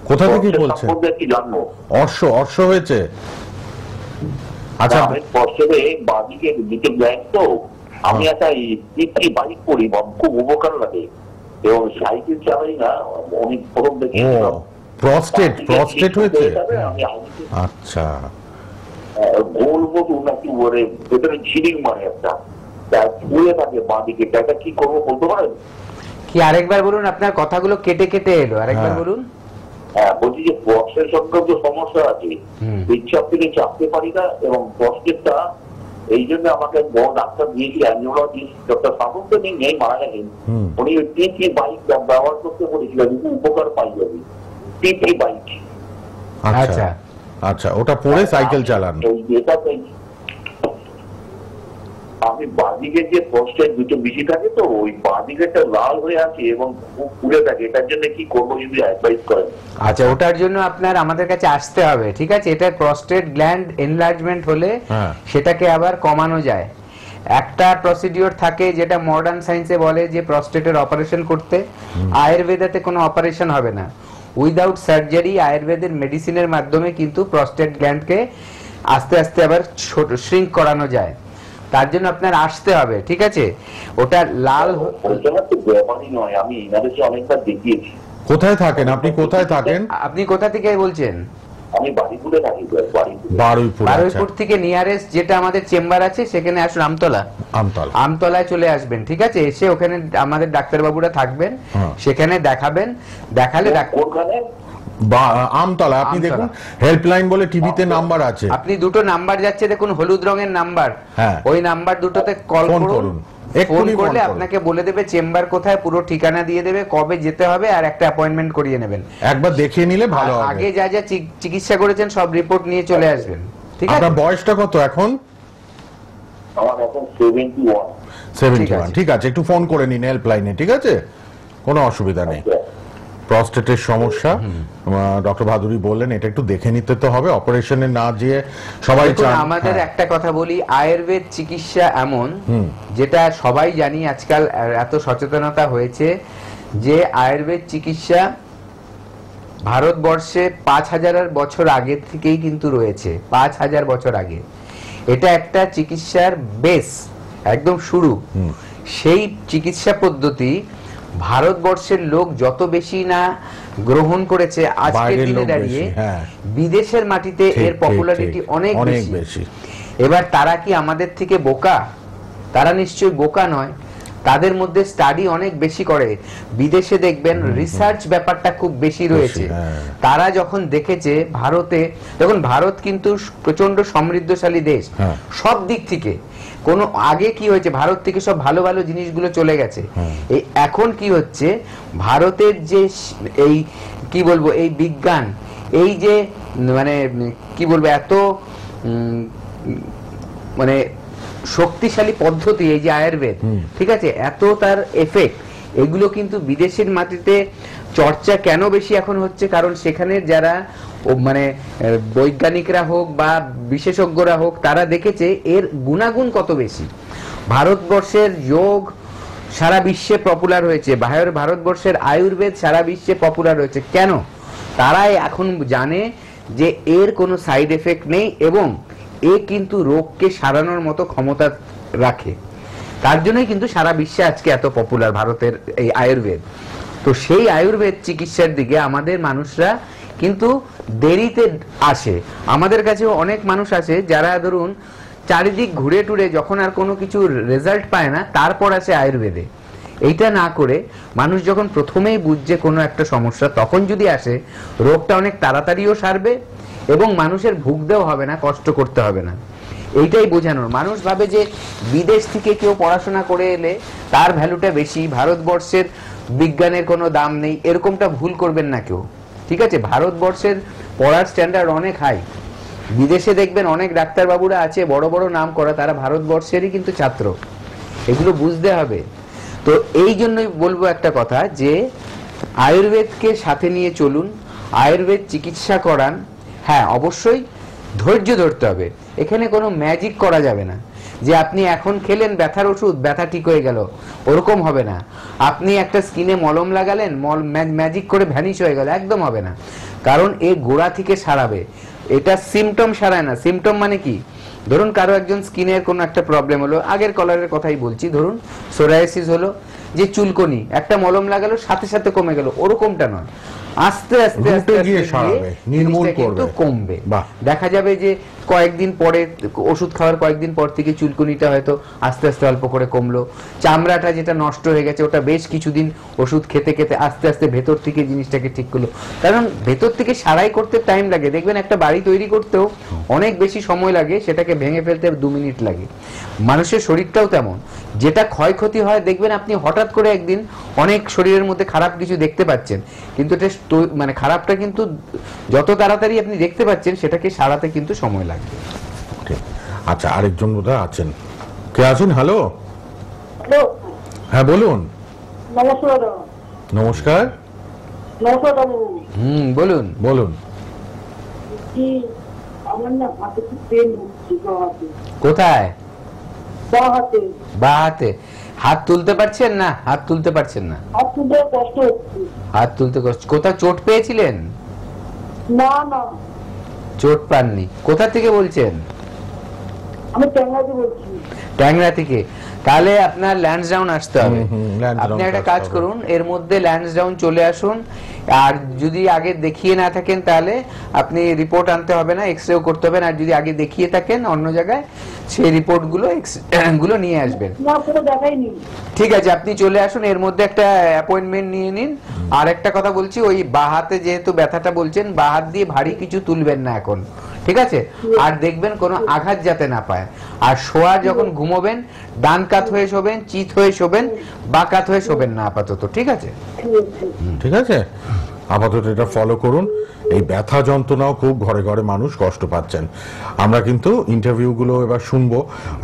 কোথা থেকে বলছেন? অর্শ হয়েছে? আচ্ছা, আমি একটা বাইক করি, খুব উপকার লাগে, এবং সাইকেল চালাই না, অনেক প্রথম দেখে প্রস্টেট হয়েছে। আচ্ছা, গোল মতো নাকি ওরে ভেতরে ছিড়িং মানে একটা থাকে বাঁদিকে, এটা কি করবো বলতে পারেন? কি আরেকবার বলুন, আপনার কথাগুলো কেটে কেটে এলো, আরেকবার বলুন। হ্যাঁ, বলছি যে প্রস্টেট সংক্রান্ত সমস্যা আছে, পেচ্ছাপ থেকে চাপতে পারি না, এবং প্রস্টেটটা এই জন্য আমাকে বড় ডাক্তার দিয়েছি, অ্যাঞ্জিওলজিস্ট ডক্টর সামন্ত নেই, মারা গেলেন, উনি টিপি বাইক ব্যবহার করতে বলেছিলেন, উপকার পাই যাবে টিপি বাইক। আচ্ছা আচ্ছা, ওটা পরে সাইকেল চালান। আমি বাঁদিকে যে প্রস্টেট দুটো বেশি থাকে, তো ওই বাঁদিকেটা লাল হয়ে আছে এবং খুব পুড়ে থাকে, এটার জন্য কি করবো যদি অ্যাডভাইস করেন? আচ্ছা, ওটার জন্য আপনার আমাদের কাছে আসতে হবে, ঠিক আছে? এটা প্রস্টেট গ্ল্যান্ড এনলার্জমেন্ট হলে সেটাকে আবার কমানো যায়। একটা প্রসিডিওর থাকে যেটা মডার্ন সায়েন্সে বলে যে প্রস্টেটের অপারেশন করতে, আয়ুর্বেদাতে কোনো অপারেশন হবে না, উইদাউট সার্জারি আয়ুর্বেদের মেডিসিনের মাধ্যমে কিন্তু প্রস্টেট গ্ল্যান্ডকে আস্তে আস্তে আবার ছোট শ্রিঙ্ক করানো যায়। তার জন্য আপনার আসতে হবে, ঠিক আছে? ওটা লাল কোথায় থাকেন আপনি? কোথায় থাকেন? আপনি কোথা থেকে বলছেন? আমি বাড়িপুরে থাকি, বারুইপুর। বারুইপুর থেকে নিয়ারেস্ট যেটা আমাদের চেম্বার আছে সেখানে আসুন, আমতলা। আমতলায় চলে আসবেন, ঠিক আছে? এসে ওখানে আমাদের ডাক্তারবাবুরা থাকবেন, সেখানে দেখাবেন। দেখালে ওখানে আমতলা আপনি দেখুন, হেল্পলাইন বলে টিভিতে নাম্বার আছে, আপনি দুটো নাম্বার যাচ্ছে দেখুন, হলুদ রঙের নাম্বার, ওই নাম্বার দুটোতে কল করুন। ফোন করলে আপনাকে বলে দেবে চেম্বার কোথায়, পুরো ঠিকানা দিয়ে দেবে, কবে যেতে হবে, আর একটা অ্যাপয়েন্টমেন্ট করিয়ে নেবেন। একবার দেখিয়ে নিলে ভালো হবে। আগে যা যা চিকিৎসা করেছেন সব রিপোর্ট নিয়ে চলে আসবেন, ঠিক আছে? আপনার বয়সটা কত এখন? আমার এখন 71। ঠিক আছে, একটু ফোন করে নিন হেল্পলাইনে, ঠিক আছে? কোনো অসুবিধা নেই। প্রস্টেটের সমস্যা ডক্টর ভাদুরী বললেন, এটা একটু দেখে নিতে তো হবে, অপারেশনে না যেয়ে সবাই চান। আমাদের একটা কথা বলি, আয়ুর্বেদ চিকিৎসা এমন, যেটা সবাই জানি আজকাল এত সচেতনতা হয়েছে যে আয়ুর্বেদ চিকিৎসা ভারতবর্ষে 5000 বছর আগে থেকেই কিন্তু রয়েছে। 5000 বছর আগে এটা একটা চিকিৎসার বেস, একদম শুরু। সেই চিকিৎসা পদ্ধতি ভারতবর্ষের লোক যত বেশি না গ্রহণ করেছে আজকের দিনে দাঁড়িয়ে, বিদেশের মাটিতে এর পপুলারিটি অনেক বেশি। এবার তারা কি আমাদের থেকে বোকা? তারা নিশ্চয়ই বোকা নয়, তাদের মধ্যে স্টাডি অনেক বেশি করে। বিদেশে দেখবেন রিসার্চ ব্যাপারটা খুব বেশি রয়েছে। তারা যখন দেখেছে ভারতে, দেখুন ভারত কিন্তু প্রচন্ড সমৃদ্ধশালী দেশ সব দিক থেকে। কোন আগে কি হয়েছে, ভারত থেকে সব ভালো ভালো জিনিসগুলো চলে গেছে। এই এখন কি হচ্ছে, ভারতের যে এই কি বলবো, এই বিজ্ঞান, এই যে মানে কি বলবো, এত মানে শক্তিশালী পদ্ধতি, এই যে আয়ুর্বেদ, ঠিক আছে, এত তার এফেক্ট, এগুলো কিন্তু বিদেশের মাটিতে চর্চা কেন বেশি এখন হচ্ছে? কারণ সেখানের যারা মানে বৈজ্ঞানিকরা হোক বা বিশেষজ্ঞরা হোক, তারা দেখেছে এর গুণাগুণ কত বেশি। ভারতবর্ষের যোগ সারা বিশ্বে পপুলার হয়েছে, ভারতবর্ষের আয়ুর্বেদ সারা বিশ্বে পপুলার হয়েছে। কেন? তারাই এখন জানে যে এর কোনো সাইড এফেক্ট নেই এবং এ কিন্তু রোগকে সারানোর মতো ক্ষমতা রাখে। তার জন্যই কিন্তু সারা বিশ্বে আজকে এত পপুলার ভারতের এই আয়ুর্বেদ। তো সেই আয়ুর্বেদ চিকিৎসার দিকে আমাদের মানুষরা কিন্তু দেরিতে আসে। আমাদের কাছেও অনেক মানুষ আছে যারা ধরুন চারিদিক ঘুরে টুরে যখন আর কোনো কিছু রেজাল্ট পায় না, তারপর আসে আয়ুর্বেদে। এইটা না করে মানুষ যখন প্রথমেই বুঝছে কোনো একটা সমস্যা, তখন যদি আসে, রোগটা অনেক তাড়াতাড়িও সারবে এবং মানুষের ভুগতেও হবে না, কষ্ট করতে হবে না। এইটাই বোঝানোর। মানুষ ভাবে যে বিদেশ থেকে কেউ পড়াশোনা করে এলে তার ভ্যালুটা বেশি, ভারতবর্ষের বিজ্ঞানের কোনো দাম নেই, এরকমটা ভুল করবেন না কেউ, ঠিক আছে? ভারতবর্ষের পড়ার স্ট্যান্ডার্ড অনেক হাই। বিদেশে দেখবেন অনেক ডাক্তারবাবুরা আছে বড় বড় নাম করা, তারা ভারতবর্ষেরই কিন্তু ছাত্র। এগুলো বুঝতে হবে। তো এই জন্যই বলবো একটা কথা, যে আয়ুর্বেদকে সাথে নিয়ে চলুন, আয়ুর্বেদ চিকিৎসা করান। হ্যাঁ, অবশ্যই ধৈর্য ধরতে হবে। এখানে কোনো ম্যাজিক করা যাবে না যে আপনি এখন খেলেন ব্যথার ওষুধ, ব্যথা ঠিক হয়ে গেল, ওরকম হবে না। আপনি একটা স্কিনে মলম লাগালেন, ম্যাজিক করে ভ্যানিশ হয়ে গেল, একদম হবে না। কারণ এ গোড়া থেকে সারাবে। এটা সিমটম সারায় না। সিমটম মানে কি? ধরুন কারো একজন স্কিনের কোনো একটা প্রবলেম হলো, আগের কলারের কথাই বলছি, ধরুন সোরায়াসিস হলো, যে চুলকনি, একটা মলম লাগালো সাথে সাথে কমে গেল, ওরকমটা নয়। আস্তে আস্তে আস্তে কিন্তু কমবে। দেখা যাবে যে কয়েকদিন পরে, ওষুধ খাওয়ার কয়েকদিন পর থেকে চুলকুনিটা হয়তো আস্তে আস্তে অল্প করে কমলো। চামড়াটা যেটা নষ্ট হয়ে গেছে, ওটা বেশ কিছুদিন ওষুধ খেতে খেতে আস্তে আস্তে ভেতর থেকে জিনিসটাকে ঠিক করলো। কারণ ভেতর থেকে সারাই করতে টাইম লাগে। দেখবেন একটা বাড়ি তৈরি করতেও অনেক বেশি সময় লাগে, সেটাকে ভেঙে ফেলতে 2 মিনিট লাগে। মানুষের শরীরটাও তেমন। যেটা ক্ষয়ক্ষতি হয়, দেখবেন আপনি হঠাৎ করে একদিন অনেক শরীরের মধ্যে খারাপ কিছু দেখতে পাচ্ছেন, কিন্তু এটা মানে খারাপটা কিন্তু যত তাড়াতাড়ি আপনি দেখতে পাচ্ছেন, সেটাকে সারাতে কিন্তু সময় লাগবে। আচ্ছা, আরেকজন বোধহয় আছেন। কে আছেন? হ্যালো, হ্যাঁ বলুন। নমস্কার। নমস্কার। বলুন বলুন। আমার না হাতে খুব পেন হচ্ছে। কোথায়? বাঁ হাতে। বাঁ হাতে। হাত তুলতে পারছেন না? হাত তুলতে পারছেন না? হাত তুলতে কষ্ট হচ্ছে। হাত তুলতে কষ্ট। কোথাও চোট পেয়েছিলেন? না না, চোট পাননি। কোথা থেকে বলছেন? আমি ট্যাংরা থেকে বলছি। ট্যাংরা থেকে? তাহলে আপনার ল্যান্সডাউন আসতে হবে। আপনি একটা কাজ করুন, এর মধ্যে ল্যান্সডাউন চলে আসুন, আর যদি আগে দেখিয়ে না থাকেন তাহলে আপনি রিপোর্ট আনতে হবে না, এক্সরেও করতে হবে না। আর যদি আগে দেখিয়ে থাকেন অন্য জায়গায়, সেই রিপোর্টগুলো গুলো নিয়ে আসবেন। ঠিক আছে, আপনি চলে আসুন, এর মধ্যে একটা অ্যাপয়েন্টমেন্ট নিয়ে নিন। আর একটা কথা বলছি, ওই বাঁ হাতে যেহেতু ব্যথাটা বলছেন, বাঁ হাত দিয়ে ভারী কিছু তুলবেন না এখন, ঠিক আছে? আর দেখবেন কোনো আঘাত যাতে না পায়। আর শোয়া যখন ঘুমোবেন, ডান কাত হয়ে শোবেন, চিত হয়ে শোবেন, বাঁ কাত হয়ে শোবেন না আপাতত, ঠিক আছে? ঠিক আছে, আপাতত এটা ফলো করুন। এই ব্যথা যন্ত্রণাও খুব ঘরে ঘরে মানুষ কষ্ট পাচ্ছেন। আমরা কিন্তু ইন্টারভিউগুলো এবার শুনবো,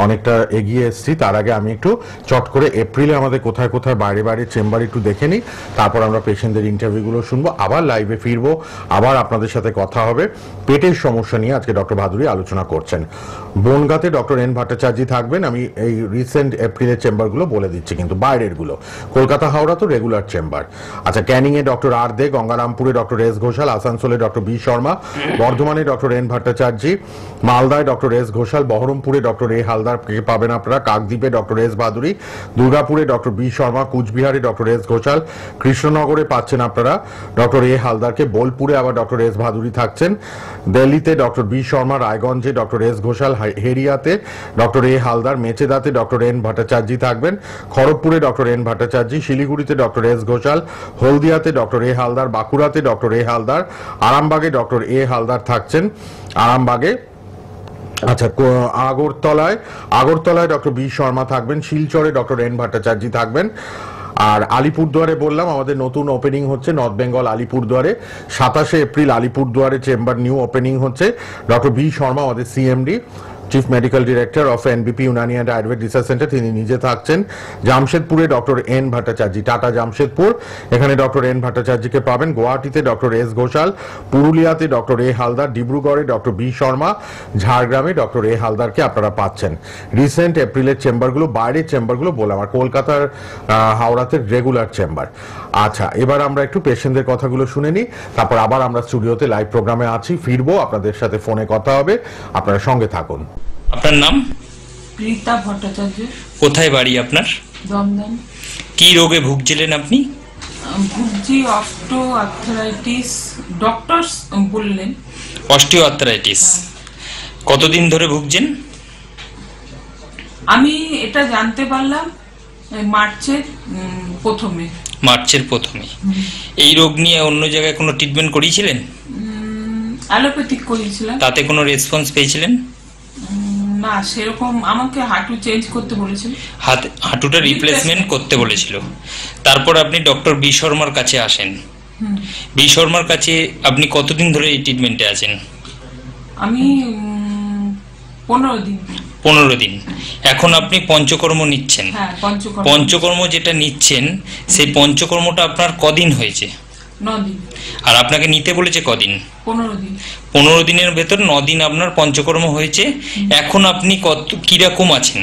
অনেকটা এগিয়ে এসেছি। তার আগে আমি একটু চট করে এপ্রিলে আমাদের কোথায় কোথায় বাইরে বাইরে চেম্বার একটু দেখে নিই, তারপর আমরা পেশেন্টদের ইন্টারভিউগুলো শুনবো, আবার লাইভে ফিরবো, আবার আপনাদের সাথে কথা হবে। পেটের সমস্যা নিয়ে আজকে ডক্টর ভাদুরী আলোচনা করছেন। বনগাঁতে ডক্টর এন ভট্টাচার্য থাকবেন। আমি এই রিসেন্ট এপ্রিলের চেম্বারগুলো বলে দিচ্ছি, কিন্তু বাইরের গুলো কলকাতা হাওড়া তো রেগুলার চেম্বার। আচ্ছা, ক্যানিংয়ে ডক্টর আর দে, গঙ্গারামপুরে ডক্টর এস ঘোষাল, আসানসোলে ডক্টর বি শর্মা, বর্ধমানে ডক্টর এন ভট্টাচার্য, মালদায় ডক্টর এস ঘোষাল, বহরমপুরে ডক্টর এ হালদার পাবেন আপনারা, কাকদ্বীপে ডক্টর এস ভাদুরী, দুর্গাপুরে ডক্টর বি শর্মা, কুচবিহারে ডক্টর এস ঘোষাল, কৃষ্ণনগরে পাচ্ছেন আপনারা ডক্টর এ হালদারকে, বোলপুরে আবার ডক্টর এস ভাদুরী থাকছেন, দিল্লিতে ডক্টর বি শর্মা, রায়গঞ্জে ডক্টর এস ঘোষাল, হেরিয়াতে ডক্টর এ হালদার, মেচেদাতে ডক্টর এন ভট্টাচার্য থাকবেন, খড়গপুরে ডক্টর এন ভট্টাচার্য, শিলিগুড়িতে ডক্টর এস ঘোষাল, হলদিয়াতে ডক্টর এ হালদার, বাঁকুড়াতে ডক্টর এ হালদার, আরামবাগে ডক্টর এ হালদার থাকছেন, আরামবাগে। আচ্ছা, আগরতলায় ডক্টর বি শর্মা থাকবেন, শিলচরে ডক্টর এন ভট্টাচার্য থাকবেন। আর আলিপুরদুয়ারে বললাম আমাদের নতুন ওপেনিং হচ্ছে, নর্থ বেঙ্গল আলিপুরদুয়ারে 27শে এপ্রিল আলিপুরদুয়ারে চেম্বার নিউ ওপেনিং হচ্ছে। ডক্টর বি শর্মা আমাদের CMD, chief medical director of NBP Unani and Ayurveda research centre, তিনি নিজে থাকছেন। জামশেদপুরে ডক্টর এন ভট্টাচার্য, টাটা জামশেদপুর, এখানে ডক্টর এন ভট্টাচার্যকে পাবেন। গুয়াহাটিতে ডক্টর এস ঘোষাল, পুরুলিয়াতে ডক্টর এ হালদার, ডিব্রুগড়ে ডক্টর বি শর্মা, ঝাড়গ্রামে ডক্টর এ হালদারকে আপনারা পাচ্ছেন। রিসেন্ট এপ্রিলের চেম্বারগুলো, বাইরের চেম্বারগুলো বললাম, আর কলকাতার হাওড়াতে রেগুলার চেম্বার। আচ্ছা, এবার আমরা একটু পেশেন্টদের কথাগুলো শুনে নিই, তারপর আবার আমরা স্টুডিওতে লাইভ প্রোগ্রামে আছি, ফিরবো, আপনাদের সাথে ফোনে কথা হবে, আপনারা সঙ্গে থাকুন। আপনার নাম? রীতা ভট্টাচার্য। কোথায় বাড়ি আপনার? দমদম। কি রোগে ভুগছিলেন আপনি? ভুগছি অস্টিও আর্থ্রাইটিস, ডক্টর বললেন। অস্টিও আর্থ্রাইটিস কতদিন ধরে ভুগছেন? আমি এটা জানতে পারলাম মার্চের প্রথমে। এই রোগ নিয়ে অন্য জায়গায় কোনো ট্রিটমেন্ট করিয়েছিলেন? অ্যালোপ্যাথিক করিয়েছিলাম। তাতে কোনো রেসপন্স পেয়েছিলেন? না, সেরকম আমাকে হাঁটু চেঞ্জ করতে বলেছিল, হাঁটুটা রিপ্লেসমেন্ট করতে বলেছিল। তারপর আপনি ডক্টর বি শর্মার কাছে আসেন। বি শর্মার কাছে আপনি কতদিন ধরে এই ট্রিটমেন্টে আছেন? আমি 15 দিন। 15 দিন। এখন আপনি পঞ্চকর্ম নিচ্ছেন। হ্যাঁ, পঞ্চকর্ম যেটা নিচ্ছেন, সেই পঞ্চকর্মটা আপনার কদিন হয়েছে? 9 দিন। আর আপনাকে নিতে বলেছে কদিন? 15 দিন। 15 দিনের ভেতর 9 দিন আপনার পঞ্চকর্ম হয়েছে। এখন আপনি কিরকম আছেন?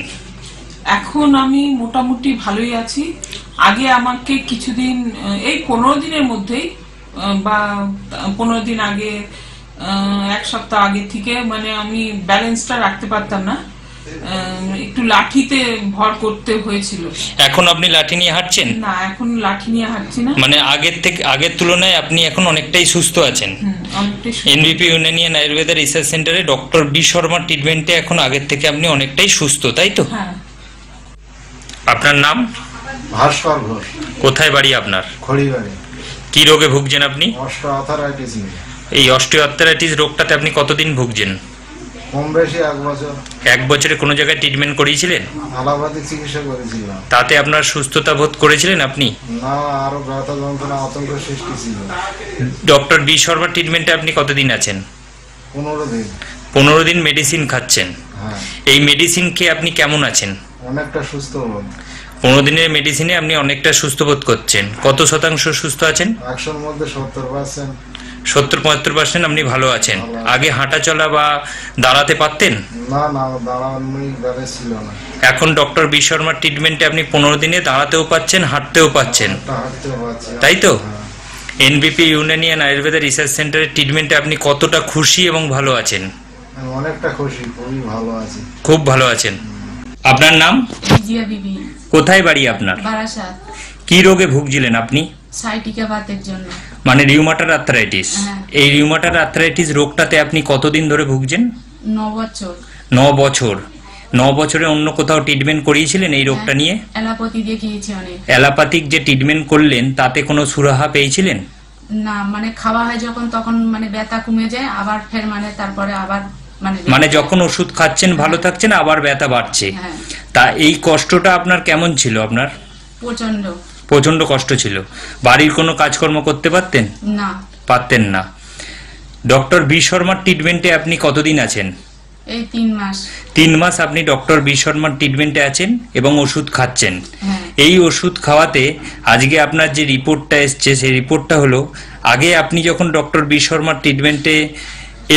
এখন আমি মোটামুটি ভালোই আছি। আগে আমাকে কিছুদিন, এই 15 দিনের মধ্যেই বা 15 দিন আগে, 1 সপ্তাহ আগে থেকে মানে আমি ব্যালেন্সটা রাখতে পারতাম না, একটু লাঠিতে ভর করতে হয়েছিল। এখন আপনি লাঠি নিয়ে হাঁটছেন? না, এখন লাঠি নিয়ে হাঁটছি না। মানে আগের তুলনায় আপনি এখন অনেকটাই সুস্থ আছেন। এনবিপি ইউনানি অ্যান্ড আয়ুর্বেদ রিসার্চ সেন্টারে ডক্টর বি শর্মার ট্রিটমেন্টে এখন আগের থেকে আপনি অনেকটাই সুস্থ, তাই তো? হ্যাঁ। আপনার নাম? ভাস্কর ঘোষ। কোথায় বাড়ি আপনার? খড়িবাড়ি। কি রোগে ভুগছেন আপনি? Osteo arthritis. এই অস্টিও আর্থ্রাইটিস রোগটাতে আপনি কতদিন ভুগছেন? কম বেশি 1 বছর। 1 বছরে কোনো জায়গায় ট্রিটমেন্ট করিয়েছিলেন? অ্যালোপ্যাথিক চিকিৎসা করেছিলাম। তাতে আপনার সুস্থতা বোধ করেছিলেন আপনি? না, আরো ব্যথা যন্ত্রণা আতঙ্ক সৃষ্টি ছিল। ডক্টর বি শর্মা ট্রিটমেন্টে আপনি কতদিন আছেন? 15 দিন। 15 দিন মেডিসিন খাচ্ছেন। হ্যাঁ। এই মেডিসিন খেয়ে আপনি কেমন আছেন? অনেকটা সুস্থ বোধ। 15 দিনের মেডিসিনে আপনি অনেকটা সুস্থ বোধ করছেন। কত শতাংশ সুস্থ আছেন? 100-র মধ্যে 70%। 70-75% আপনি ভালো আছেন। আগে হাঁটা চলা বা দাঁড়াতে পারতেন? না, দাঁড়ানোই ব্যালেন্স ছিল না। এখন ডক্টর বি শর্মার ট্রিটমেন্টে আপনি 15 দিনে দাঁড়াতেও পাচ্ছেন, হাঁটতেও পাচ্ছেন, তাই তো? এনবিপি ইউনানি অ্যান্ড আয়ুর্বেদ রিসার্চ সেন্টারের ট্রিটমেন্টে আপনি কতটা খুশি এবং ভালো আছেন? অনেকটা খুশি, খুবই ভালো আছি। খুব ভালো আছেন। আপনার নাম? জিয়া বিবি। কোথায় বাড়ি আপনার? বারাসাত। কি রোগে ভুগছিলেন আপনি? সাইটিকা বাতের জন্য। মানে রিউমাটার আর্থ্রাইটিস। হ্যাঁ। এই রিউমাটার আর্থ্রাইটিস রোগটাতে আপনি কতদিন ধরে ভুগছেন? 9 বছর। 9 বছর। 9 বছরে অন্য কোথাও ট্রিটমেন্ট করিয়েছিলেন এই রোগটা নিয়ে? অ্যালোপ্যাথি দিয়ে গিয়েছি অনেক। অ্যালোপ্যাথিক যে ট্রিটমেন্ট করলেন তাতে কোনো সুরাহা পেয়েছিলেন? না, মানে খাওয়া হয় যখন তখন মানে ব্যথা কমে যায়, আবার ফের মানে তারপরে আবার মানে যখন ওষুধ খাচ্ছেন ভালো থাকছেন, আবার ব্যথা বাড়ছে। হ্যাঁ। তা এই কষ্টটা আপনার কেমন ছিল? আপনার প্রচন্ড। প্রচন্ড কষ্ট ছিল। বাড়ির কোনো কাজকর্ম করতে পারতেন? না, পারতেন না। ডক্টর বি শর্মার ট্রিটমেন্টে আপনি কতদিন আছেন? এই 3 মাস। 3 মাস আপনি ডক্টর বি শর্মার ট্রিটমেন্টে আছেন এবং ওষুধ খাচ্ছেন। হ্যাঁ। এই ওষুধ খাওয়াতে আজকে আপনার যে রিপোর্টটা এসছে সেই রিপোর্টটা হলো, আগে আপনি যখন ডক্টর বি শর্মার ট্রিটমেন্টে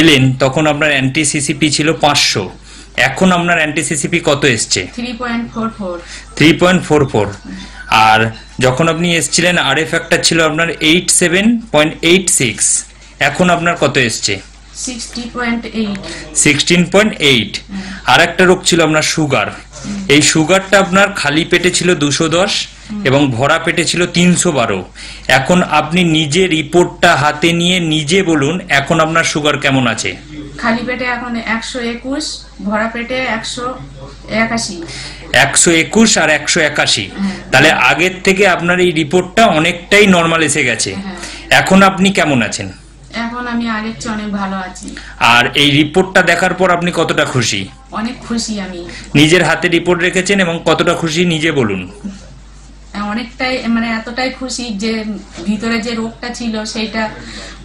এলেন তখন আপনার অ্যান্টি-সিসিপি ছিল 500, এখন আপনার অ্যান্টি-সিসিপি কত এসছে? 3.44। 3.44। আর যখন আপনি এসছিলেন আরএ ফ্যাক্টর ছিল আপনার 87.86, এখন আপনার কত এসছে? 60.8। 16.8। আর একটা রোগ ছিল আপনার সুগার। এই সুগারটা আপনার খালি পেটে ছিল 210 এবং ভরা পেটে ছিল 312। এখন আপনি নিজে রিপোর্টটা হাতে নিয়ে নিজে বলুন এখন আপনার সুগার কেমন আছে? খালি পেটে এখন 121, ভরা পেটে 181। 121 আর 181। তাহলে আগের থেকে আপনার এই রিপোর্টটা অনেকটাই নরমাল এসে গেছে। এখন আপনি কেমন আছেন? এখন আমি আগের চেয়ে অনেক ভালো আছি। আর এই রিপোর্টটা দেখার পর আপনি কতটা খুশি? অনেক খুশি আমি। নিজের হাতে রিপোর্ট রেখেছেন এবং কতটা খুশি নিজে বলুন। অনেকটাই, মানে এতটাই খুশি যে ভিতরে যে রোগটা ছিল সেটা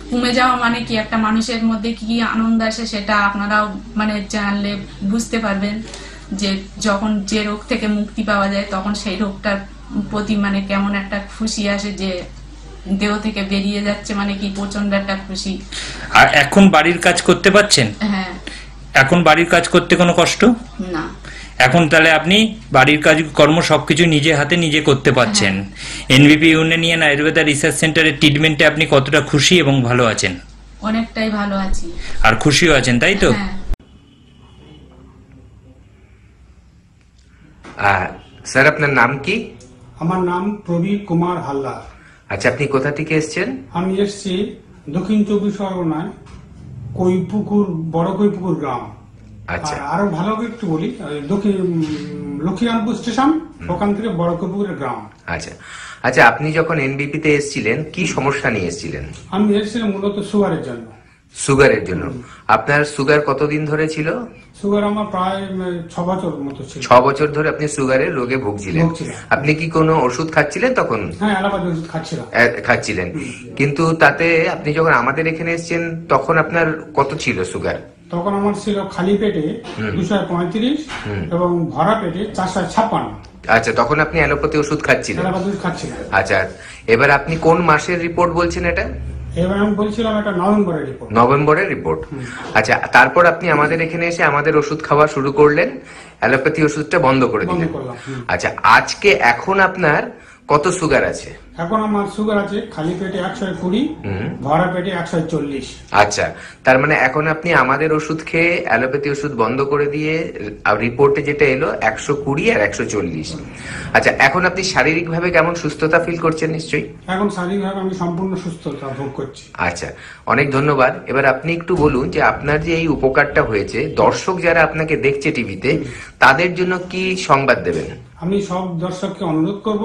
কমে যাওয়া মানে কি একটা মানুষের মধ্যে কি আনন্দ আসে সেটা আপনারাও মানে জানলে বুঝতে পারবেন, যে যখন যে রোগ থেকে মুক্তি পাওয়া যায় তখন সেই রোগটার প্রতি মানে কেমন একটা খুশি আসে, যে দেহ থেকে বেরিয়ে যাচ্ছে মানে কি প্রচন্ড একটা খুশি। আর এখন বাড়ির কাজ করতে পারছেন? হ্যাঁ। এখন বাড়ির কাজ করতে কোনো কষ্ট না। এখন তাহলে আপনি বাড়ির কাজ কর্ম সবকিছু নিজে হাতে নিজে করতে পারছেন। এনবিপি ইউনানিয়ান আয়ুর্বেদা রিসার্চ সেন্টারের ট্রিটমেন্টে আপনি কতটা খুশি এবং ভালো আছেন? অনেকটাই ভালো আছি। আর খুশিও আছেন, তাই তো? স্যার আপনার নাম কি? আমার নাম প্রবীর কুমার হালদার। আচ্ছা, আপনি কোথা থেকে এসেছেন? আমি এসেছি দক্ষিণ 24 পরগনায় কৈপুকুর, বড় কৈপুকুর গ্রাম। আচ্ছা। আর আরো ভালো করে একটু বলি, দক্ষিণ লক্ষ্মীরামপুর স্টেশন, ওখান থেকে বড় কৈপুকুরের গ্রাম। আচ্ছা আচ্ছা, আপনি যখন এনবিপি তে এসেছিলেন কি সমস্যা নিয়ে এসেছিলেন? আমি এসেছিলাম মূলত সুগারের জন্য। সুগারের জন্য? আপনার সুগার কতদিন ধরে ছিল? সুগার আমার প্রায় 6 বছর মতো ছিল। 6 বছর ধরে আপনি সুগারের রোগে ভুগছিলেন। আপনি কি কোনো ওষুধ খাচ্ছিলেন তখন? হ্যাঁ, অ্যালোপ্যাথি ওষুধ খাচ্ছিলাম। খাচ্ছিলেন, কিন্তু তাতে আপনি যখন আমাদের এখানে এসেছেন তখন আপনার কত ছিল সুগার? তখন আমার ছিল খালি পেটে 235 এবং ভরা পেটে 456। আচ্ছা, তখন আপনি অ্যালোপ্যাথি ওষুধ খাচ্ছিলেন? অ্যালোপ্যাথি ওষুধ খাচ্ছিলাম। আচ্ছা, এবার আপনি কোন মাসের রিপোর্ট বলছেন এটা? এবার আমি বলছিলাম এটা নভেম্বরের রিপোর্ট। নভেম্বরের রিপোর্ট। আচ্ছা, তারপর আপনি আমাদের এখানে এসে আমাদের ওষুধ খাওয়া শুরু করলেন, অ্যালোপ্যাথি ওষুধটা বন্ধ করে দিলেন। আচ্ছা, আজকে এখন আপনার কত সুগার আছে? এখন আমার সুগার আছে খালি পেটে 120, ভরা পেটে 140। আচ্ছা, তার মানে এখন আপনি আমাদের ওষুধ খেয়ে অ্যালোপ্যাথি ওষুধ বন্ধ করে দিয়ে রিপোর্টে যেটা এলো 120 আর 140। আচ্ছা, এখন আপনি শারীরিকভাবে কেমন সুস্থতা ফিল করছেন? নিশ্চয়ই এখন শারীরিকভাবে আমি সম্পূর্ণ সুস্থতা ভোগ করছি। আচ্ছা, অনেক ধন্যবাদ। এবার আপনি একটু বলুন যে আপনার যে এই উপকারটা হয়েছে, দর্শক যারা আপনাকে দেখছে টিভিতে তাদের জন্য কি সংবাদ দেবেন? আমি সব দর্শককে অনুরোধ করব,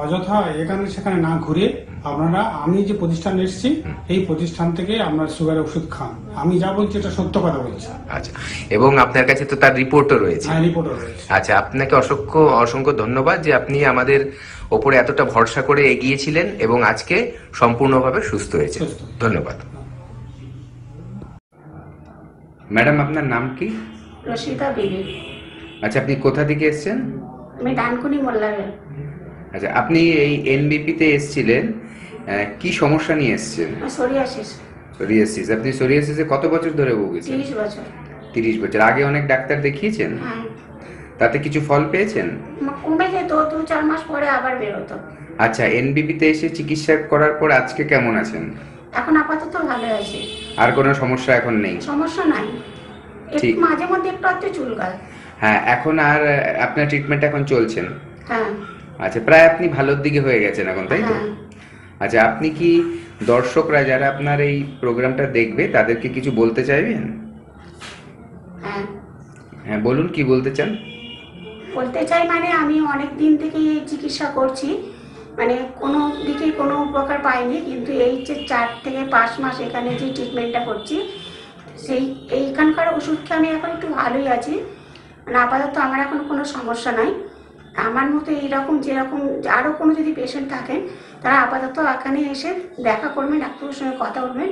অযথা এখানে সেখানে না ঘুরে আপনারা আমি যে প্রতিষ্ঠানে এসেছি এই প্রতিষ্ঠান থেকে আপনার সুগারের ওষুধ খান। আমি যা বলছি এটা সত্য কথা বলছি। আচ্ছা, এবং আপনার কাছে তো তার রিপোর্টও রয়েছে? হ্যাঁ, রিপোর্টও রয়েছে। আচ্ছা, আপনাকে অসংখ্য অসংখ্য ধন্যবাদ যে আপনি আমাদের ওপরে এতটা ভরসা করে এগিয়েছিলেন এবং আজকে সম্পূর্ণভাবে সুস্থ হয়েছে। ধন্যবাদ। ম্যাডাম, আপনার নাম কি? রশিদা বিবি। আচ্ছা, আপনি কোথা থেকে এসেছেন? আমি ডানকুনি মোল্লারে। আচ্ছা, আপনি এই এনবিপি তে এসেছিলেন, কি সমস্যা নিয়ে এসেছেন? সোরিয়াসিস। সোরিয়াসিস। আপনি সোরিয়াসিসে কত বছর ধরে ভুগেছেন? 30 বছর। 30 বছর। আগে অনেক ডাক্তার দেখিয়েছেন? হ্যাঁ। তাতে কিছু ফল পেয়েছেন? কমে যেত, 2-4 মাস পরে আবার বেরোতো। আচ্ছা, এনবিপি তে এসে চিকিৎসা করার পর আজকে কেমন আছেন? এখন আপাতত ভালো আছি। আর কোনো সমস্যা এখন নেই? সমস্যা নাই, একটু মাঝে মধ্যে একটু চুলকায়। হ্যাঁ, এখন আর আপনার ট্রিটমেন্ট এখন চলছেন? হ্যাঁ। আচ্ছা, প্রায় আপনি ভালোর দিকে হয়ে গেছেন এখন, তাই তো? আচ্ছা, আপনি কি দর্শকরা যারা আপনার এই প্রোগ্রামটা দেখবে তাদেরকে কিছু বলতে চাইবেন? হ্যাঁ, হ্যাঁ বলুন, কি বলতে চান? বলতে চাই মানে আমি অনেক দিন থেকে এই চিকিৎসা করছি, মানে কোনো দিকে কোনো উপকার পাইনি, কিন্তু এই যে 4 থেকে 5 মাস এখানে যে ট্রিটমেন্টটা করছি এইখানকার ওষুধ খেয়ে আমি এখন একটু ভালোই আছি। মানে আপাতত আমার এখন কোনো সমস্যা নাই। আমার মতো এইরকম যেরকম আরও কোনো যদি পেশেন্ট থাকেন তারা আপাতত এখানে এসে দেখা করবেন, ডাক্তারের সঙ্গে কথা বলবেন।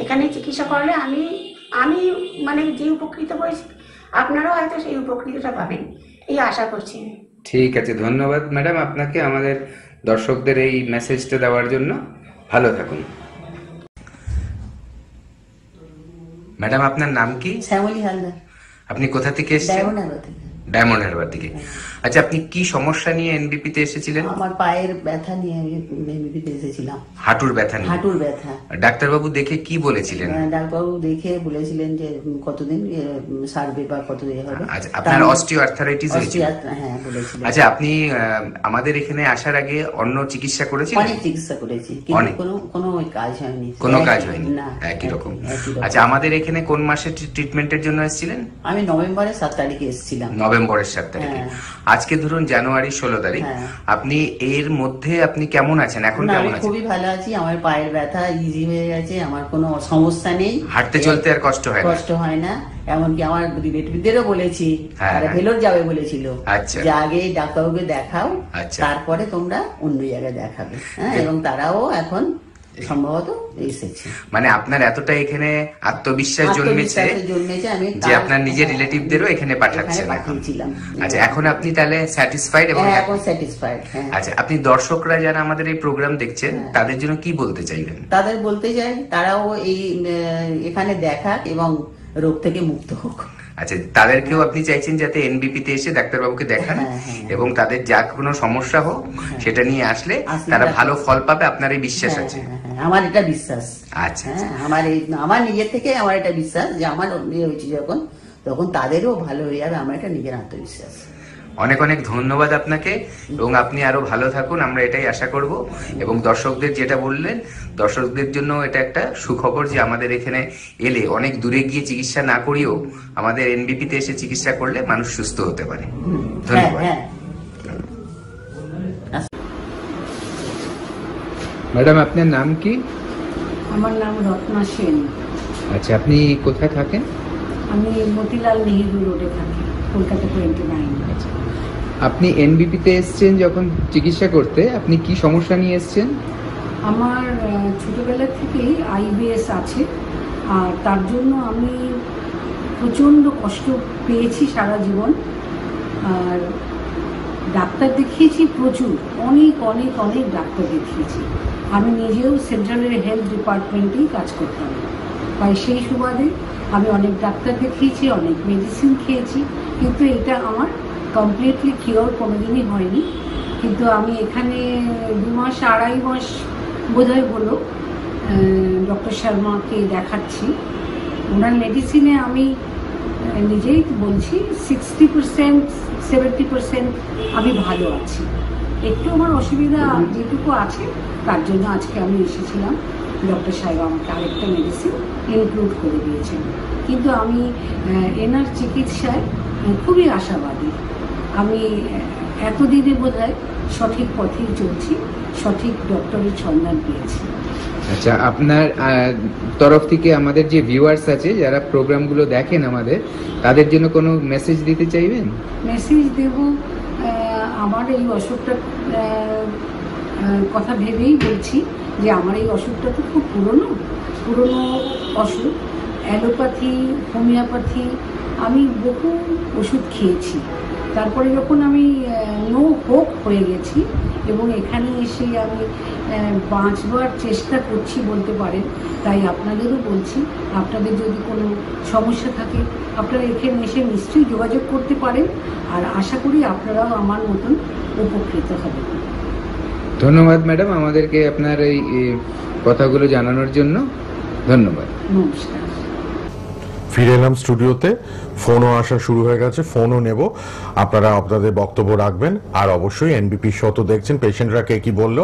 এখানে চিকিৎসা করলে আমি মানে যে উপকৃত হয়েছি আপনারাও হয়তো সেই উপকৃতটা পাবেন, এই আশা করছি। ঠিক আছে, ধন্যবাদ ম্যাডাম আপনাকে আমাদের দর্শকদের এই মেসেজটা দেওয়ার জন্য। ভালো থাকুন। ম্যাডাম আপনার নাম কি? শ্যামলী হালদার। আপনি কোথা থেকে এসেছেন? ডায়মন্ড হারবার থেকে। আচ্ছা, আপনি কি সমস্যা নিয়ে এনবিপি তে এসেছিলেন? আমার পায়ের ব্যথা নিয়ে আমি এনবিপি তে এসেছিলাম। হাঁটুর ব্যথা নিয়ে? হাঁটুর ব্যথা। ডাক্তারবাবু দেখে কি বলেছিলেন? ডাক্তারবাবু দেখে বলেছিলেন যে কতদিন সারবে বা কত হবে। আচ্ছা, আপনার অস্টিওআর্থারাইটিস হয়েছিল? হ্যাঁ বলেছিলেন। আচ্ছা, আপনি আমাদের এখানে আসার আগে অন্য চিকিৎসা করেছিলেন? অনেক চিকিৎসা করেছি, কিন্তু কোনো কাজ হয়নি। কোনো কাজ হয়নি? একই রকম। আচ্ছা, আমাদের এখানে কোন মাসে ট্রিটমেন্টের জন্য এসেছিলেন? আমি নভেম্বরের 7 তারিখে এসেছিলাম। নভেম্বরের 7 তারিখে। আজকে ধরুন জানুয়ারি 16 তারিখ। আপনি এর মধ্যে আপনি কেমন আছেন এখন? কেমন আছেন? খুবই ভালো আছি। আমার পায়ের ব্যথা ইজি হয়ে গেছে, আমার কোনো সমস্যা নেই, হাঁটতে চলতে আর কষ্ট হয় না। এমনকি আমার রিলেটিভদেরও বলেছি, তারা ভেলোর যাবে বলেছিল, যে আগে ডাক্তারবাবুকে দেখাও, তারপরে তোমরা অন্য জায়গায় দেখাবে। হ্যাঁ, এবং তারাও এখন সম্ভবত এসেছে। মানে আপনার এতটা এখানে আত্মবিশ্বাস জন্মেছে যে আপনার নিজের রিলেটিভদেরও এখানে পাঠাচ্ছেন এখন। আচ্ছা, এখন আপনি তাহলে স্যাটিসফাইড? এবং এখন স্যাটিসফাইড। আচ্ছা, আপনি দর্শকরা যারা আমাদের এই প্রোগ্রাম দেখছেন তাদের জন্য কি বলতে চাইবেন? তাদের বলতে চাই তারাও এই এখানে দেখাক এবং রোগ থেকে মুক্ত হোক। আচ্ছা, তাদেরকেও আপনি চাইছেন যাতে এনবিপি তে এসে ডাক্তারবাবুকে দেখান এবং তাদের যা কোনো সমস্যা হোক সেটা নিয়ে আসলে তারা ভালো ফল পাবে, আপনার এই বিশ্বাস আছে? আমার এটা বিশ্বাস। আচ্ছা, আমার নিজের থেকে আমার এটা বিশ্বাস যে আমার হয়েছে যখন, তখন তাদেরও ভালো হয়ে যাবে, আমার এটা নিজের আত্মবিশ্বাস। অনেক অনেক ধন্যবাদ আপনাকে, এবং আপনি আরো ভালো থাকুন, আমরা এটাই আশা করব। এবং দর্শকদের যেটা বললেন, দর্শকদের জন্য এটা একটা সুখবর যে আমাদের এখানে এলে অনেক দূরে গিয়ে চিকিৎসা না করিয়েও আমাদের এনবিপি তে এসে চিকিৎসা করলে মানুষ সুস্থ হতে পারে। ধন্যবাদ। ম্যাডাম আপনার নাম কি? আমার নাম রত্না সেন। আচ্ছা, আপনি কোথায় থাকেন? আমি মতিলাল নেহেরু রোডে থাকি, কলকাতা 29। আচ্ছা, আপনি এনবিপি তে এসেছেন যখন চিকিৎসা করতে, আপনি কি সমস্যা নিয়ে এসেছেন? আমার ছোটবেলা থেকেই আইবিএস আছে, আর তার জন্য আমি প্রচণ্ড কষ্ট পেয়েছি সারা জীবন। আর ডাক্তার দেখিয়েছি প্রচুর, অনেক অনেক অনেক ডাক্তার দেখিয়েছি। আমি নিজেও সেন্ট্রালের হেলথ ডিপার্টমেন্টেই কাজ করতাম, তাই সেই সুবাদে আমি অনেক ডাক্তার দেখিয়েছি, অনেক মেডিসিন খেয়েছি, কিন্তু এটা আমার কমপ্লিটলি কিওর কোনোদিনই হয়নি। কিন্তু আমি এখানে 2 মাস 2.5 মাস বোধহয় হলো ডক্টর শর্মাকে দেখাচ্ছি। ওনার মেডিসিনে আমি নিজেই বলছি 60% 70% আমি ভালো আছি। একটু আমার অসুবিধা যেটুকু আছে তার জন্য আজকে আমি এসেছিলাম। ডক্টর সাহেব আমাকে আরেকটা মেডিসিন ইনক্লুড করে দিয়েছেন, কিন্তু আমি এনার চিকিৎসায় খুবই আশাবাদী। আমি এতদিনে বোধহয় সঠিক পথেই চলছি, সঠিক ডক্টরের সন্ধান পেয়েছি। আচ্ছা, আপনার তরফ থেকে আমাদের যে ভিউয়ার্স আছে যারা প্রোগ্রামগুলো দেখেন আমাদের, তাদের জন্য কোনো মেসেজ দিতে চাইবেন? মেসেজ দেব, আমার এই অসুখটা কথা ভেবেই বলছি যে আমার এই অসুখটা তো খুব পুরনো অসুখ। অ্যালোপ্যাথি, হোমিওপ্যাথি, আমি বহু ওষুধ খেয়েছি। তারপরে যখন আমি নো হোপ হয়ে গেছি এবং এখানে এসে আমি বাঁচবার চেষ্টা করছি বলতে পারেন, তাই আপনাদেরও বলছি, আপনাদের যদি কোনো সমস্যা থাকে আপনারা এখানে এসে নিশ্চয়ই যোগাযোগ করতে পারেন, আর আশা করি আপনারাও আমার মতন উপকৃত হবেন। ধন্যবাদ ম্যাডাম আমাদেরকে আপনার এই কথাগুলো জানানোর জন্য। ধন্যবাদ। নমস্কার। ফিরে এলাম স্টুডিওতে, ফোনও আসা শুরু হয়ে গেছে, ফোনও নেব, আপনারা আপনাদের বক্তব্য রাখবেন। আর অবশ্যই এনবিপি শো তো দেখছেন, পেশেন্টরা কে কি বললো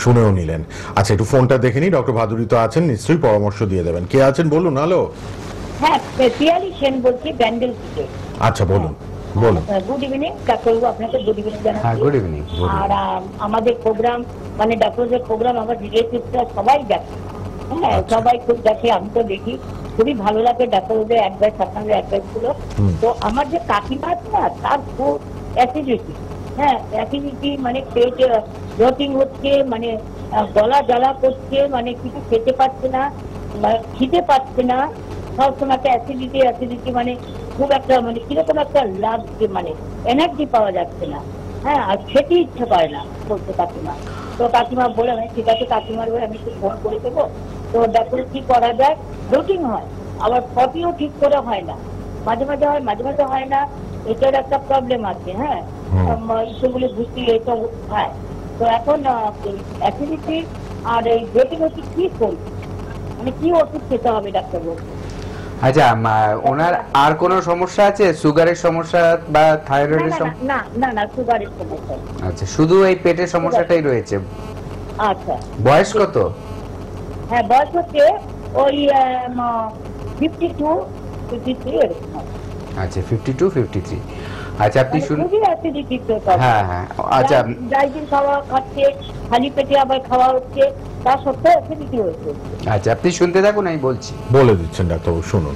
শুনেও নিলেন। আচ্ছা, একটু ফোনটা দেখে নিই। ডক্টর ভাদুরী তো আছেন, নিশ্চয়ই পরামর্শ দিয়ে দেবেন। কে আছেন বলুন। হ্যালো। হ্যাঁ, পিয়ালি সেন বলছি, ব্যান্ডেল থেকে। আচ্ছা, বলুন বলুন। গুড ইভিনিং ডাক্তারবাবু, আপনাকে গুড ইভিনিং জানাচ্ছি। Good evening. আর আমাদের প্রোগ্রাম, মানে ডাক্তারদের প্রোগ্রাম আমার রিলেটিভসরা সবাই দেখে। হ্যাঁ, সবাই খুব দেখে, আমি তো দেখি, খুবই ভালো লাগে ডাক্তারদের অ্যাডভাইস, আপনাদের অ্যাডভাইস গুলো। তো আমার যে কাকিমা আছে না, তার খুব অ্যাসিডিটি। হ্যাঁ, অ্যাসিডিটি মানে পেট ব্লটিং হচ্ছে, মানে গলা জ্বালা করছে, মানে কিছু খেতে পারছে না, খিদে পাচ্ছে না, সবসময় একটা অ্যাসিডিটি, মানে খুব একটা, মানে কিরকম একটা লাগছে, মানে এনার্জি পাওয়া যাচ্ছে না। হ্যাঁ, আর খেতে ইচ্ছে করে না বলছে কাকিমা। তো কাকিমা বলে, ঠিক আছে কাকিমার বলে আমি একটু ফোন করে দেবো। তো দেখো কি করা যায়। ব্লটিং হয়, আবার পটিও ঠিক করে হয় না, মাঝে মাঝে হয়, মাঝে মাঝে হয় না, এটার একটা প্রবলেম আছে। হ্যাঁ, সেগুলি বুঝতে এটা হয়। তো এখন অ্যাসিডিটি আর এই ব্লটিং হচ্ছে, কি করবে, মানে কি ওষুধ খেতে হবে ডাক্তার বলছে? আচ্ছা, ওনার আর কোনো সমস্যা আছে, সুগারের সমস্যা বা থাইরয়েডের সমস্যা? না না না, সুগারের সমস্যা। আচ্ছা, শুধু এই পেটের সমস্যাটাই রয়েছে। আচ্ছা, বয়স কত? হ্যাঁ, বয়স হচ্ছে ওই 52, 53 এরকম। আচ্ছা, 52, 53। আচ্ছা, আপনি শুনুন। খুবই অ্যাসিডিটি তো। হ্যাঁ হ্যাঁ, আচ্ছা, ডাইজিন খাওয়া খাচ্ছে, খালি পেটে আবার খাওয়া হচ্ছে, তা সত্ত্বেও অ্যাসিডিটি হচ্ছে। আচ্ছা, আপনি শুনতে থাকুন, আমি বলছি। বলে দিচ্ছেন ডাক্তারবাবু, শুনুন।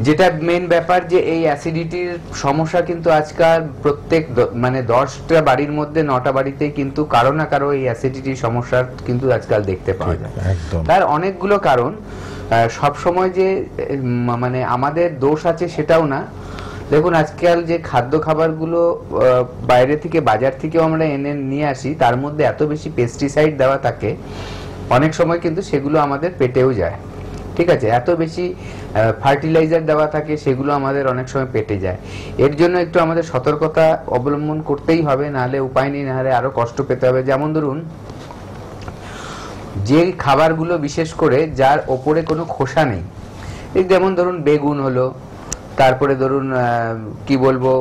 যেটা মেন ব্যাপার, যে এই অ্যাসিডিটির সমস্যা কিন্তু আজকাল প্রত্যেক মানে 10টা বাড়ির মধ্যে 9টা বাড়িতেই কিন্তু কারো না কারো এই অ্যাসিডিটির সমস্যা কিন্তু আজকাল দেখতে পাওয়া যায়। তার অনেকগুলো কারণ। সব সময় যে মানে আমাদের দোষ আছে সেটাও না। দেখুন, আজকাল যে খাদ্য খাবারগুলো বাইরে থেকে, বাজার থেকেও আমরা এনে নিয়ে আসি, তার মধ্যে এত বেশি পেস্টিসাইড দেওয়া থাকে, অনেক সময় কিন্তু সেগুলো আমাদের পেটেও যায়। ঠিক আছে, এত বেশি ফার্টিলাইজার দেওয়া থাকে, সেগুলো আমাদের অনেক সময় পেটে যায়। এর জন্য একটু আমাদের সতর্কতা অবলম্বন করতেই হবে, নাহলে উপায় নেই, নাহলে আরো কষ্ট পেতে হবে। যেমন ধরুন, যে খাবারগুলো বিশেষ করে যার ওপরে কোনো খোসা নেই, এই যেমন ধরুন বেগুন হলো, তারপরে ধরুন কি বলবো,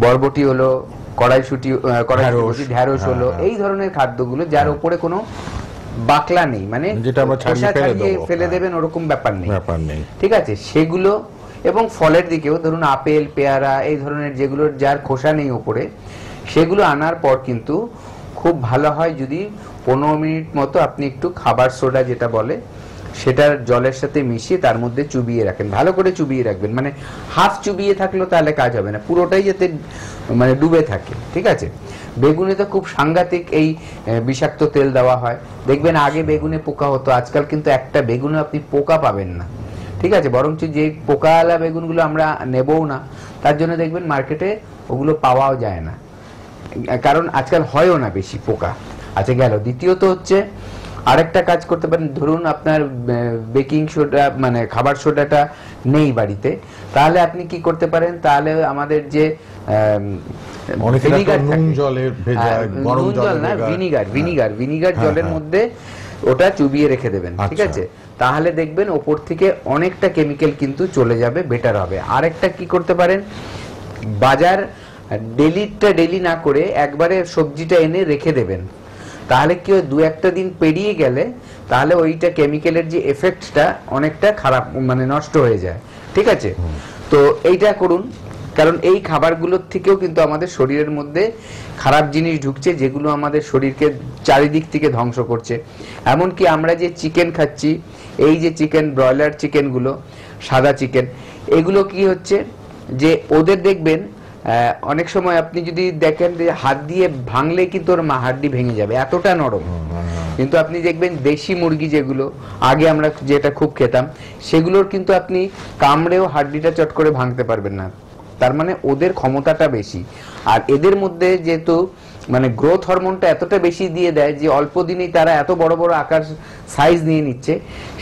বরবটি হলো, কড়াইশুঁটি, ঢেঁড়স হলো, এই ধরনের খাদ্যগুলো যার ওপরে কোনো বাকলা নেই, মানে ফেলে দেবেন ওরকম ব্যাপার নেই। ঠিক আছে, সেগুলো। এবং ফলের দিকেও ধরুন আপেল, পেয়ারা, এই ধরনের যেগুলোর যার খোসা নেই ওপরে, সেগুলো আনার পর কিন্তু খুব ভালো হয় যদি 15 মিনিট মতো আপনি একটু খাবার সোডা যেটা বলে, সেটার জলের সাথে মিশিয়ে তার মধ্যে চুবিয়ে রাখেন, ভালো করে চুবিয়ে রাখবেন। মানে হাফ চুবিয়ে থাকলেও তাহলে কাজ হবে না, পুরোটাই যাতে মানে ডুবে থাকে। ঠিক আছে, বেগুনে তো খুব সাংঘাতিক এই বিষাক্ত তেল দেওয়া হয়। দেখবেন আগে বেগুনে পোকা হতো, আজকাল কিন্তু একটা বেগুনে আপনি পোকা পাবেন না। ঠিক আছে, বরঞ্চ যে পোকাওয়ালা বেগুনগুলো আমরা নেবও না, তার জন্য দেখবেন মার্কেটে ওগুলো পাওয়াও যায় না, কারণ আজকাল হয়ও না বেশি পোকা। আচ্ছা, গেল। দ্বিতীয়ত হচ্ছে আরেকটা কাজ করতে পারেন। ধরুন আপনার বেকিং সোডা, মানে খাবার সোডাটা নেই বাড়িতে, তাহলে আপনি কি করতে পারেন, তাহলে আমাদের যে ভিনিগার জলের মধ্যে ওটা চুবিয়ে রেখে দেবেন। ঠিক আছে, তাহলে দেখবেন ওপর থেকে অনেকটা কেমিক্যাল কিন্তু চলে যাবে, বেটার হবে। আরেকটা কি করতে পারেন, বাজার ডেলি না করে একবারে সবজিটা এনে রেখে দেবেন, তাহলে কি 2-1টা দিন পেরিয়ে গেলে তাহলে ওইটা কেমিক্যালের যে এফেক্টটা অনেকটা খারাপ, মানে নষ্ট হয়ে যায়। ঠিক আছে, তো এইটা করুন, কারণ এই খাবারগুলোর থেকেও কিন্তু আমাদের শরীরের মধ্যে খারাপ জিনিস ঢুকছে, যেগুলো আমাদের শরীরকে চারিদিক থেকে ধ্বংস করছে। এমনকি আমরা যে চিকেন খাচ্ছি, এই যে চিকেন, ব্রয়লার চিকেনগুলো, সাদা চিকেন, এগুলো কি হচ্ছে, যে ওদের দেখবেন অনেক সময় আপনি যদি দেখেন যে হাত দিয়ে ভাঙলে কিন্তু ওর হাড্ডি ভেঙে যাবে, এতটা নরম। কিন্তু আপনি দেখবেন দেশি মুরগি যেগুলো আগে আমরা যেটা খুব খেতাম, সেগুলোর কিন্তু আপনি কামড়েও হাড্ডিটা চট করে ভাঙতে পারবেন না। তার মানে ওদের ক্ষমতাটা বেশি। আর এদের মধ্যে যেহেতু মানে গ্রোথ হরমোনটা এতটা বেশি দিয়ে দেয় যে অল্প দিনেই তারা এত বড় বড় আকার সাইজ নিয়ে নিচ্ছে,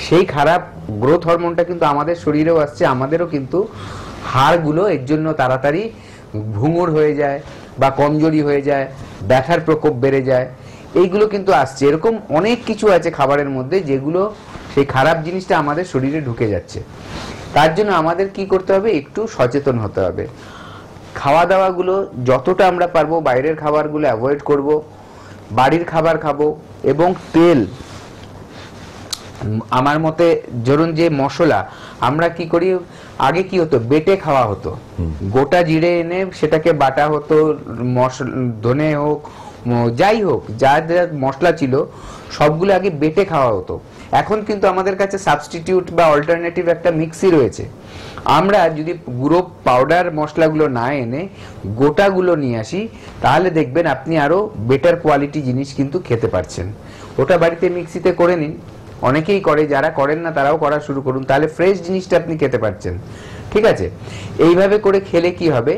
সেই খারাপ গ্রোথ হরমোনটা কিন্তু আমাদের শরীরেও আসছে, আমাদেরও কিন্তু হাড়গুলো এর জন্য তাড়াতাড়ি ভুঙুর হয়ে যায় বা কমজোরি হয়ে যায়, ব্যথার প্রকোপ বেড়ে যায়, এইগুলো কিন্তু আসছে। এরকম অনেক কিছু আছে খাবারের মধ্যে যেগুলো সেই খারাপ জিনিসটা আমাদের শরীরে ঢুকে যাচ্ছে। তার জন্য আমাদের কি করতে হবে, একটু সচেতন হতে হবে। খাওয়া দাওয়াগুলো যতটা আমরা পারবো বাইরের খাবারগুলো অ্যাভয়েড করব, বাড়ির খাবার খাবো। এবং তেল, আমার মতে ধরুন যে মশলা আমরা কি করি, আগে কি হতো বেটে খাওয়া হতো, গোটা জিরে এনে সেটাকে বাটা হতো, ধনে হোক যাই হোক যা যা মশলা ছিল সবগুলো আগে বেটে খাওয়া হতো। এখন কিন্তু আমাদের কাছে সাবস্টিটিউট বা অল্টারনেটিভ একটা মিক্সি রয়েছে। আমরা যদি গুঁড়ো পাউডার মশলাগুলো না এনে গোটাগুলো নিয়ে আসি তাহলে দেখবেন আপনি আরো বেটার কোয়ালিটি জিনিস কিন্তু খেতে পারছেন। ওটা বাড়িতে মিক্সিতে করে নিন, অনেকেই করে, যারা করেন না তারাও করা শুরু করুন, তাহলে ফ্রেশ জিনিসটা আপনি খেতে পারছেন। ঠিক আছে, এইভাবে করে খেলে কি হবে,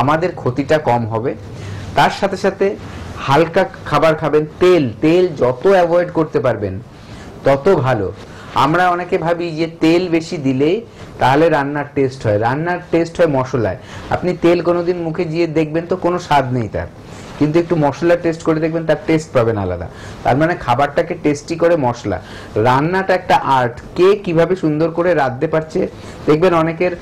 আমাদের ক্ষতিটা কম হবে। তার সাথে সাথে হালকা খাবার খাবেন, তেল যত অ্যাভয়েড করতে পারবেন তত ভালো। আমরা অনেকে ভাবি যে তেল বেশি দিলে তাহলে রান্নার টেস্ট হয়, রান্নার টেস্ট হয় মশলায়। আপনি তেল কোনোদিন মুখে দিয়ে দেখবেন তো কোনো স্বাদ নেই তার, কিন্তু একটু মশলা টেস্ট করে দেখবেন তার টেস্ট পাবেন আলাদা। তার মানে খাবারটাকে টেস্টি করে মশলা, রান্নাটা একটা আর্ট। কে কিভাবে সুন্দর করে রাঁধতে পারছে দেখবেন, অনেকের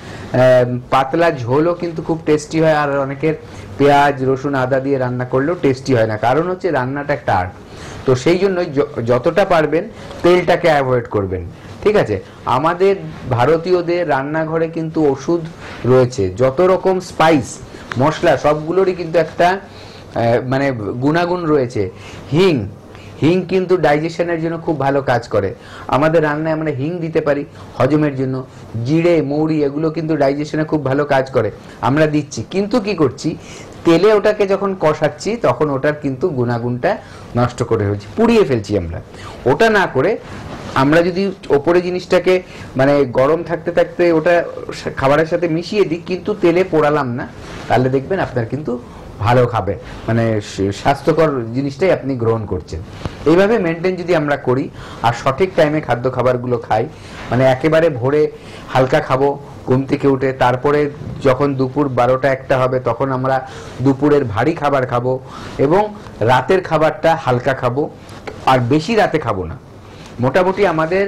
পাতলা ঝোলও কিন্তু খুব টেস্টি হয়, আর অনেকের পেঁয়াজ রসুন আদা দিয়ে রান্না করলেও টেস্টি হয় না, কারণ হচ্ছে রান্নাটা একটা আর্ট। তো সেই জন্য যতটা পারবেন তেলটাকে অ্যাভয়েড করবেন। ঠিক আছে, আমাদের ভারতীয়দের রান্নাঘরে কিন্তু ওষুধ রয়েছে, যত রকম স্পাইস মশলা সবগুলোরই কিন্তু একটা মানে গুণাগুণ রয়েছে। হিং কিন্তু ডাইজেশনের জন্য খুব ভালো কাজ করে, আমাদের রান্নায় আমরা হিং দিতে পারি হজমের জন্য। জিরে মৌরি এগুলো কিন্তু ডাইজেশনে খুব ভালো কাজ করে, আমরা দিচ্ছি, কিন্তু কি করছি তেলে ওটাকে যখন কষাচ্ছি তখন ওটার কিন্তু গুণাগুণটা নষ্ট করে ফেলছি, পুড়িয়ে ফেলছি আমরা। ওটা না করে আমরা যদি ওপরে জিনিসটাকে মানে গরম থাকতে থাকতে ওটা খাবারের সাথে মিশিয়ে দিই কিন্তু তেলে পোড়ালাম না, তাহলে দেখবেন আপনার কিন্তু ভালো খাবে, মানে স্বাস্থ্যকর জিনিসটাই আপনি গ্রহণ করছেন। এইভাবে মেনটেন যদি আমরা করি আর সঠিক টাইমে খাদ্য খাবারগুলো খাই, মানে একেবারে ভোরে হালকা খাবো ঘুম থেকে উঠে, তারপরে যখন দুপুর 12টা-1টা হবে তখন আমরা দুপুরের ভারী খাবার খাবো, এবং রাতের খাবারটা হালকা খাবো, আর বেশি রাতে খাবো না। মোটামুটি আমাদের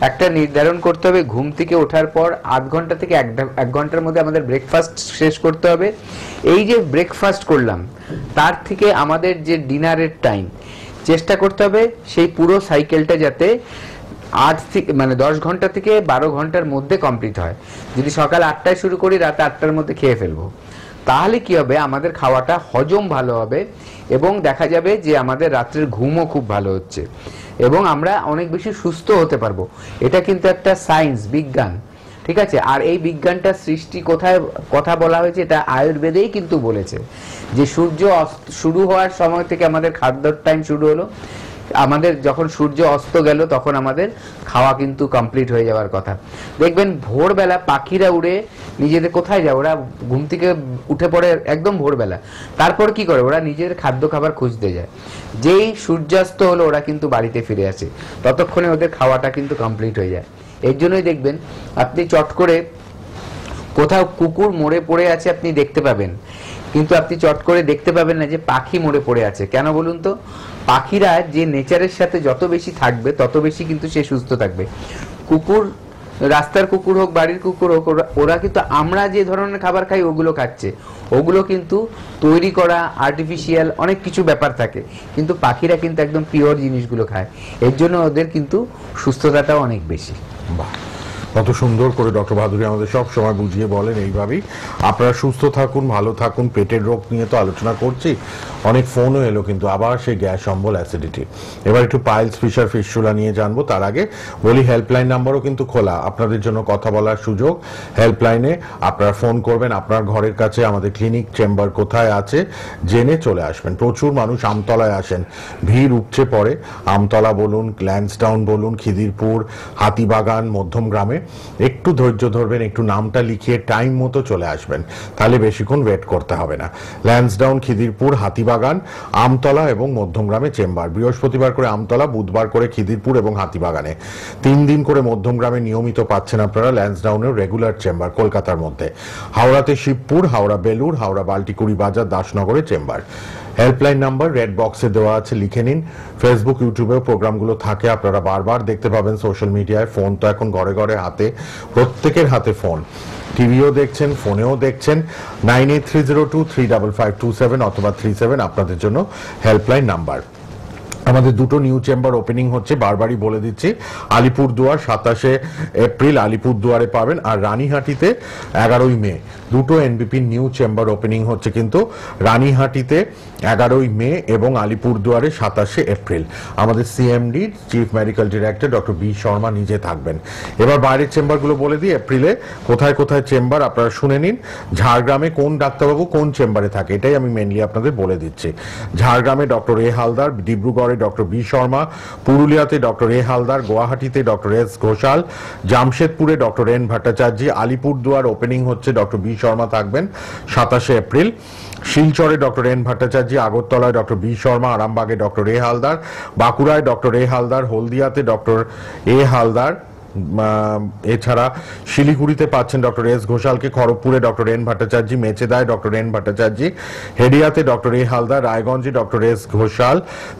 একটা নির্ধারণ করতে হবে, ঘুম থেকে ওঠার পর আধ ঘন্টা থেকে 1 ঘন্টার মধ্যে আমাদের ব্রেকফাস্ট শেষ করতে হবে। এই যে ব্রেকফাস্ট করলাম তার থেকে আমাদের যে ডিনারের টাইম চেষ্টা করতে হবে সেই পুরো সাইকেলটা যাতে 10 ঘন্টা থেকে 12 ঘন্টার মধ্যে কমপ্লিট হয়। যদি সকাল 8টায় শুরু করি রাতে 8টার মধ্যে খেয়ে ফেলবো, তাহলে কি হবে, আমাদের খাওয়াটা হজম ভালো হবে এবং দেখা যাবে যে আমাদের রাত্রের ঘুমও খুব ভালো হচ্ছে এবং আমরা অনেক বেশি সুস্থ হতে পারবো। এটা কিন্তু একটা সায়েন্স, বিজ্ঞান। ঠিক আছে, আর এই বিজ্ঞানটা সৃষ্টি কোথায় কথা বলা হয়েছে, এটা আয়ুর্বেদেই কিন্তু বলেছে যে সূর্য শুরু হওয়ার সময় থেকে আমাদের খাদ্যর টাইম শুরু হলো, আমাদের যখন সূর্য অস্ত গেল তখন আমাদের খাওয়া কিন্তু কমপ্লিট হয়ে যাওয়ার কথা। দেখবেন ভোরবেলা পাখিরা উড়ে নিজেদের কোথায় যায়, ওরা ঘুম থেকে উঠে পড়ে একদম ভোরবেলা, তারপর কি করে ওরা নিজের খাদ্য খাবার খুঁজতে যায়। যেই সূর্যাস্ত হলো ওরা কিন্তু বাড়িতে ফিরে আসে, ততক্ষণে ওদের খাওয়াটা কিন্তু কমপ্লিট হয়ে যায়। এর জন্যই দেখবেন আপনি চট করে কোথাও কুকুর মরে পড়ে আছে আপনি দেখতে পাবেন, কিন্তু আপনি চট করে দেখতে পাবেন না যে পাখি মরে পড়ে আছে। কেন বলুন তো? পাখিরা যে নেচারের সাথে যত বেশি থাকবে তত বেশি কিন্তু সে সুস্থ থাকবে। কুকুর, রাস্তার কুকুর হোক বাড়ির কুকুর হোক, ওরা কিন্তু আমরা যে ধরনের খাবার খাই ওগুলো খাচ্ছে, ওগুলো কিন্তু তৈরি করা আর্টিফিশিয়াল অনেক কিছু ব্যাপার থাকে, কিন্তু পাখিরা কিন্তু একদম পিওর জিনিসগুলো খায়, এর জন্য ওদের কিন্তু সুস্থতাটাও অনেক বেশি। বাহ, কত সুন্দর করে ডক্টর ভাদুরী আমাদের সব সময় বুঝিয়ে বলেন। এইভাবেই আপনারা সুস্থ থাকুন, ভালো থাকুন। পেটের রোগ নিয়ে তো আলোচনা করছি, অনেক ফোনও এলো কিন্তু আবার সেই গ্যাস অম্বল অ্যাসিডিটি। এবার একটু পাইলস ফিশার ফিস্টুলা নিয়ে জানবো। তার আগে বলি হেল্পলাইন নাম্বারও কিন্তু খোলা আপনাদের জন্য কথা বলার সুযোগ। হেল্পলাইনে আপনারা ফোন করবেন, আপনার ঘরের কাছে আমাদের ক্লিনিক চেম্বার কোথায় আছে জেনে চলে আসবেন। প্রচুর মানুষ আমতলায় আসেন, ভিড় উপচে পড়ে। আমতলা বলুন, ল্যান্সডাউন বলুন, খিদিরপুর, হাতিবাগান, মধ্যম গ্রামে একটু ধৈর্য ধরবেন, একটু নামটা লিখিয়ে টাইম মতো চলে আসবেন, তাহলে বেশিক্ষণ ওয়েট করতে হবে না। ল্যান্সডাউন, খিদিরপুর, হাতিবাগান, আমতলা এবং মধ্যমগ্রামে চেম্বার। বৃহস্পতিবার করে আমতলা, বুধবার করে খিদিরপুর এবং হাতিবাগানে। 3 দিন করে মধ্যমগ্রামে নিয়মিত পাচ্ছেন আপনারা ল্যান্সডাউনের রেগুলার চেম্বার কলকাতার মধ্যে। হাওড়াতে শিবপুর, হাওড়া বেলুর, হাওড়া বাল্টিকুড়ি বাজার, দাসনগরে চেম্বার। হেল্পলাইন নাম্বার রেড বক্সে দেওয়া আছে, লিখে নিন। ফেসবুক ইউটিউবেও প্রোগ্রামগুলো থাকে, আপনারা বারবার দেখতে পাবেন সোশ্যাল মিডিয়ায়। ফোন তো এখন ঘরে ঘরে হাতে, প্রত্যেকের হাতে ফোন, টিভিও দেখছেন, ফোনেও দেখছেন। 9830235527 অথবা 37 আপনাদের জন্য হেল্পলাইন নাম্বার। আমাদের দুটো নিউ চেম্বার ওপেনিং হচ্ছে, বারবারই বলে দিচ্ছি। আলিপুরদুয়ার 27শে এপ্রিল আলিপুরদুয়ারে পাবেন, আর রানীহাটিতে 11ই মে। দুটো এনবিপি নিউ চেম্বার ওপেনিং হচ্ছে কিন্তু রানীহাটিতে 11ই মে এবং আলিপুরদুয়ারে 27শে এপ্রিল। আমাদের CMD chief medical director doctor B Sharma নিজে থাকবেন। এবার বাইরের চেম্বারগুলো বলে দিই, এপ্রিলে কোথায় কোথায় চেম্বার আপনারা শুনে নিন। ঝাড়গ্রামে কোন ডাক্তারবাবু কোন চেম্বারে থাকে এটাই আমি মেনলি আপনাদের বলে দিচ্ছি। ঝাড়গ্রামে ডক্টর এ হালদার, ডিব্রুগড়ে ডক্টর বি শর্মা, পুরুলিয়াতে ডক্টর এ হালদার, গুয়াহাটিতে ডক্টর এস ঘোষাল, জামশেদপুরে doctor N Bhattacharya, Alipurduar opening হচ্ছে ডক্টর বি শর্মা থাকবেন 27শে এপ্রিল। শিলচরে ডক্টর এন ভট্টাচার্য, আগরতলায় ডক্টর বি শর্মা, আরামবাগে ডক্টর এ হালদার, বাঁকুড়ায় ডক্টর এ হালদার, হলদিয়াতে ডক্টর এ হালদার, এছাড়া শিলিগুড়িতে পাচ্ছেন ডক্টর এস ঘোষালকে, খড়গপুরে ডক্টর এন ভট্টাচার্য, মেচেদায় ডক্টর এন ভট্টাচার্য, হেডিয়াতে ডক্টর এ হালদার, রায়গঞ্জে ডক্টর এস ঘোষাল,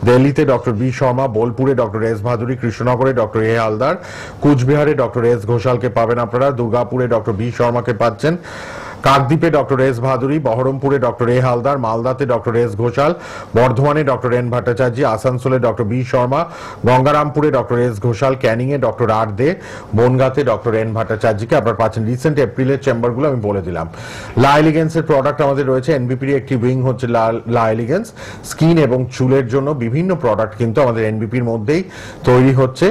দিল্লিতে ডক্টর বি শর্মা, বোলপুরে ডক্টর এস ভাদুরী, কৃষ্ণনগরে ডক্টর এ হালদার, কুচবিহারে ডক্টর এস ঘোষালকে পাবেন আপনারা, দুর্গাপুরে ডক্টর বি শর্মাকে পাচ্ছেন, কাকদ্বীপে ডক্টর এস ভাদুরী, বহরমপুরে ডক্টর এ হালদার, মালদাতে ডক্টর এস ঘোষাল, বর্ধমানে ডক্টর এন ভট্টাচার্য, আসানসোলে ডক্টর বি শর্মা, গঙ্গারামপুরে ডক্টর এস ঘোষাল, ক্যানিংয়ে ডক্টর আর দে, বনগাঁতে ডক্টর এন ভট্টাচার্যকে আপনারা পাচ্ছেন। রিসেন্ট এপ্রিলের চেম্বারগুলো আমি বলে দিলাম। লা এলিগেন্সের প্রোডাক্ট আমাদের রয়েছে, এনবিপির একটি উইং হচ্ছে লা এলিগেন্স। স্কিন এবং চুলের জন্য বিভিন্ন প্রোডাক্ট কিন্তু আমাদের এনবিপির মধ্যেই তৈরি হচ্ছে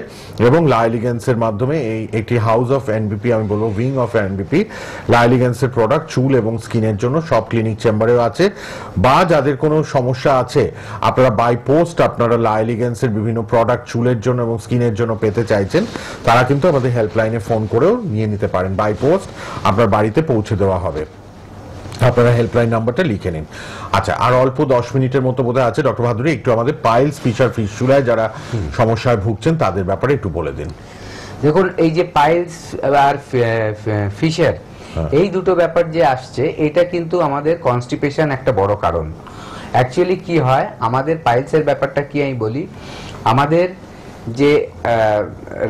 এবং লা এলিগেন্সের মাধ্যমে এই একটি হাউস অফ এনবিপি, আমি বলবো উইং অফ এনবিপি। লা এলিগেন্সের প্রোডাক্ট চুল এবং স্কিনের জন্য সব ক্লিনিক চেম্বারেও আছে, বা যাদের কোনো সমস্যা আছে আপনারা বাই পোস্ট আপনারা লা এলিগেন্সের বিভিন্ন প্রোডাক্ট চুলের জন্য এবং স্কিনের জন্য পেতে চাইছেন, তারা কিন্তু আমাদের হেল্পলাইনে ফোন করেও নিয়ে নিতে পারেন। বাই পোস্ট আপনার বাড়িতে পৌঁছে দেওয়া হবে। আপনারা হেল্পলাইন নাম্বারটা লিখে নিন। আচ্ছা, আর অল্প 10 মিনিটের মতো বোধহয় আছে। ডক্টর ভাদুরী, একটু আমাদের পাইলস, ফিশার, ফিস্টুলায় যারা সমস্যায় ভুগছেন তাদের ব্যাপারে একটু বলে দিন। দেখুন, এই যে পাইলস আর ফিশার, এই দুটো ব্যাপার যে আসছে, এটা কিন্তু আমাদের কনস্টিপেশন একটা বড় কারণ। অ্যাকচুয়ালি কি হয়, আমাদের পাইলসের ব্যাপারটা কি আমি বলি, আমাদের যে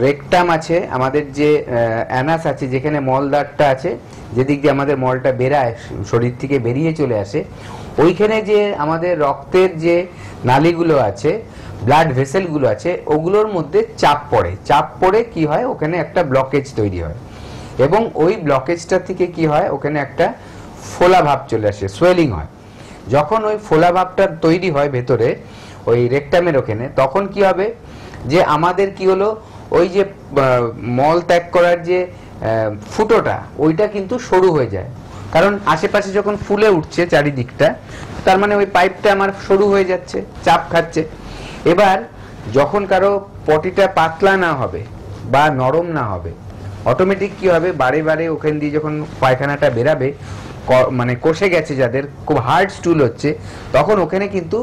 রেকটাম আছে, আমাদের যে অ্যানাস আছে, যেখানে মলদ্বারটা আছে, যেদিক দিয়ে আমাদের মলটা বেরায়, শরীর থেকে বেরিয়ে চলে আসে, ওইখানে যে আমাদের রক্তের যে নালীগুলো আছে, ব্লাড ভেসেলগুলো আছে, ওগুলোর মধ্যে চাপ পড়ে কি হয়, ওখানে একটা ব্লকেজ তৈরি হয় এবং ওই ব্লকেজটা থেকে কি হয়, ওখানে একটা ফোলা ভাব চলে আসে, সোয়েলিং হয়। যখন ওই ফোলা ভাবটা তৈরি হয় ভেতরে ওই রেকটামের ওখানে, তখন কি হবে যে আমাদের কি হলো, ওই যে মল ত্যাগ করার যে ফুটোটা, ওইটা কিন্তু সরু হয়ে যায়, কারণ আশেপাশে যখন ফুলে উঠছে চারিদিকটা, তার মানে ওই পাইপটা আমার সরু হয়ে যাচ্ছে, চাপ খাচ্ছে। এবার যখন কারো পটিটা পাতলা না হবে বা নরম না হবে, অটোমেটিক কি হবে, বারে বারে ওখান দিয়ে যখন পায়খানাটা বেরাবে, মানে কষে গেছে যাদের, খুব হার্ড স্টুল হচ্ছে, তখন ওখানে কিন্তু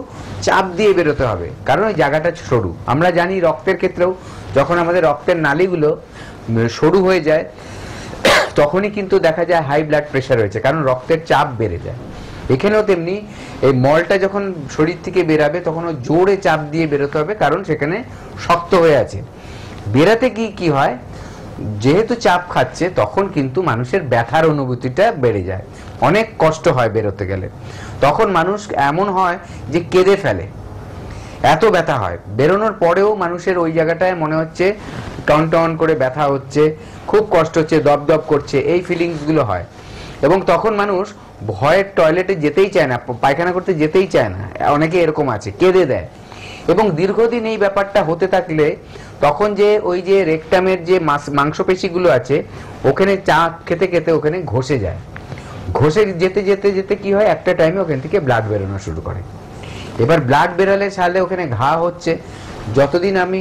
চাপ দিয়ে বেরোতে হবে, কারণ ওই জায়গাটা সরু। আমরা জানি রক্তের ক্ষেত্রেও যখন আমাদের রক্তের নালীগুলো সরু হয়ে যায়, তখনই কিন্তু দেখা যায় হাই ব্লাড প্রেশার হয়েছে, কারণ রক্তের চাপ বেড়ে যায়। এখানেও তেমনি এই মলটা যখন শরীর থেকে বেরাবে, তখন ও জোরে চাপ দিয়ে বেরোতে হবে, কারণ সেখানে শক্ত হয়ে আছে। বেরাতে কি হয়, যেহেতু চাপ খাচ্ছে, তখন কিন্তু মানুষের ব্যথার অনুভূতিটা বেড়ে যায়, অনেক কষ্ট হয় বেরোতে গেলে। তখন মানুষ এমন হয় যে কেঁদে ফেলে, এত ব্যথা হয়। বেরোনোর পরেও মানুষের ওই জায়গাটায় মনে হচ্ছে টন টন করে ব্যথা হচ্ছে, খুব কষ্ট হচ্ছে, দপদপ করছে, এই ফিলিংসগুলো হয়। এবং তখন মানুষ ভয়ের টয়লেটে যেতেই চায় না, পায়খানা করতে যেতেই চায় না, অনেকে এরকম আছে, কেঁদে দেয়। এবং দীর্ঘদিন এই ব্যাপারটা হতে থাকলে তখন যে ওই যে রেকটামের যে মাংসপেশিগুলো আছে, ওখানে চা খেতে খেতে ওখানে ঘষে যায়। ঘষে যেতে যেতে যেতে কি হয়, একটা টাইমে ওখান থেকে ব্লাড বেরোনো শুরু করে। এবার ব্লাড বেরোলে সালে ওখানে ঘা হচ্ছে, যতদিন আমি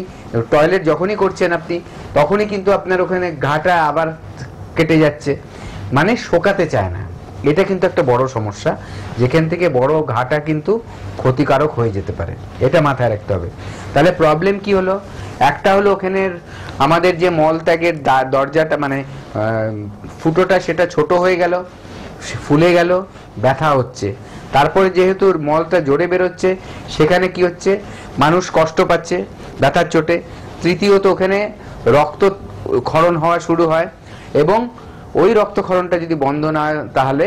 টয়লেট যখনই করছেন আপনি, তখনই কিন্তু আপনার ওখানে ঘাটা আবার কেটে যাচ্ছে, মানে শোকাতে চায় না। এটা কিন্তু একটা বড় সমস্যা, যেখান থেকে বড় ঘাটা কিন্তু ক্ষতিকারক হয়ে যেতে পারে, এটা মাথায় রাখতে হবে। তাহলে প্রবলেম কি হলো, একটা হলো ওখানের আমাদের যে মল ত্যাগের দরজাটা, মানে ফুটোটা, সেটা ছোট হয়ে গেল, ফুলে গেল, ব্যথা হচ্ছে। তারপরে যেহেতু মলটা জোরে বেরোচ্ছে, সেখানে কি হচ্ছে, মানুষ কষ্ট পাচ্ছে ব্যথার চোটে। তৃতীয়ত ওখানে রক্তক্ষরণ হওয়া শুরু হয়, এবং ওই রক্তক্ষরণটা যদি বন্ধ না হয়, তাহলে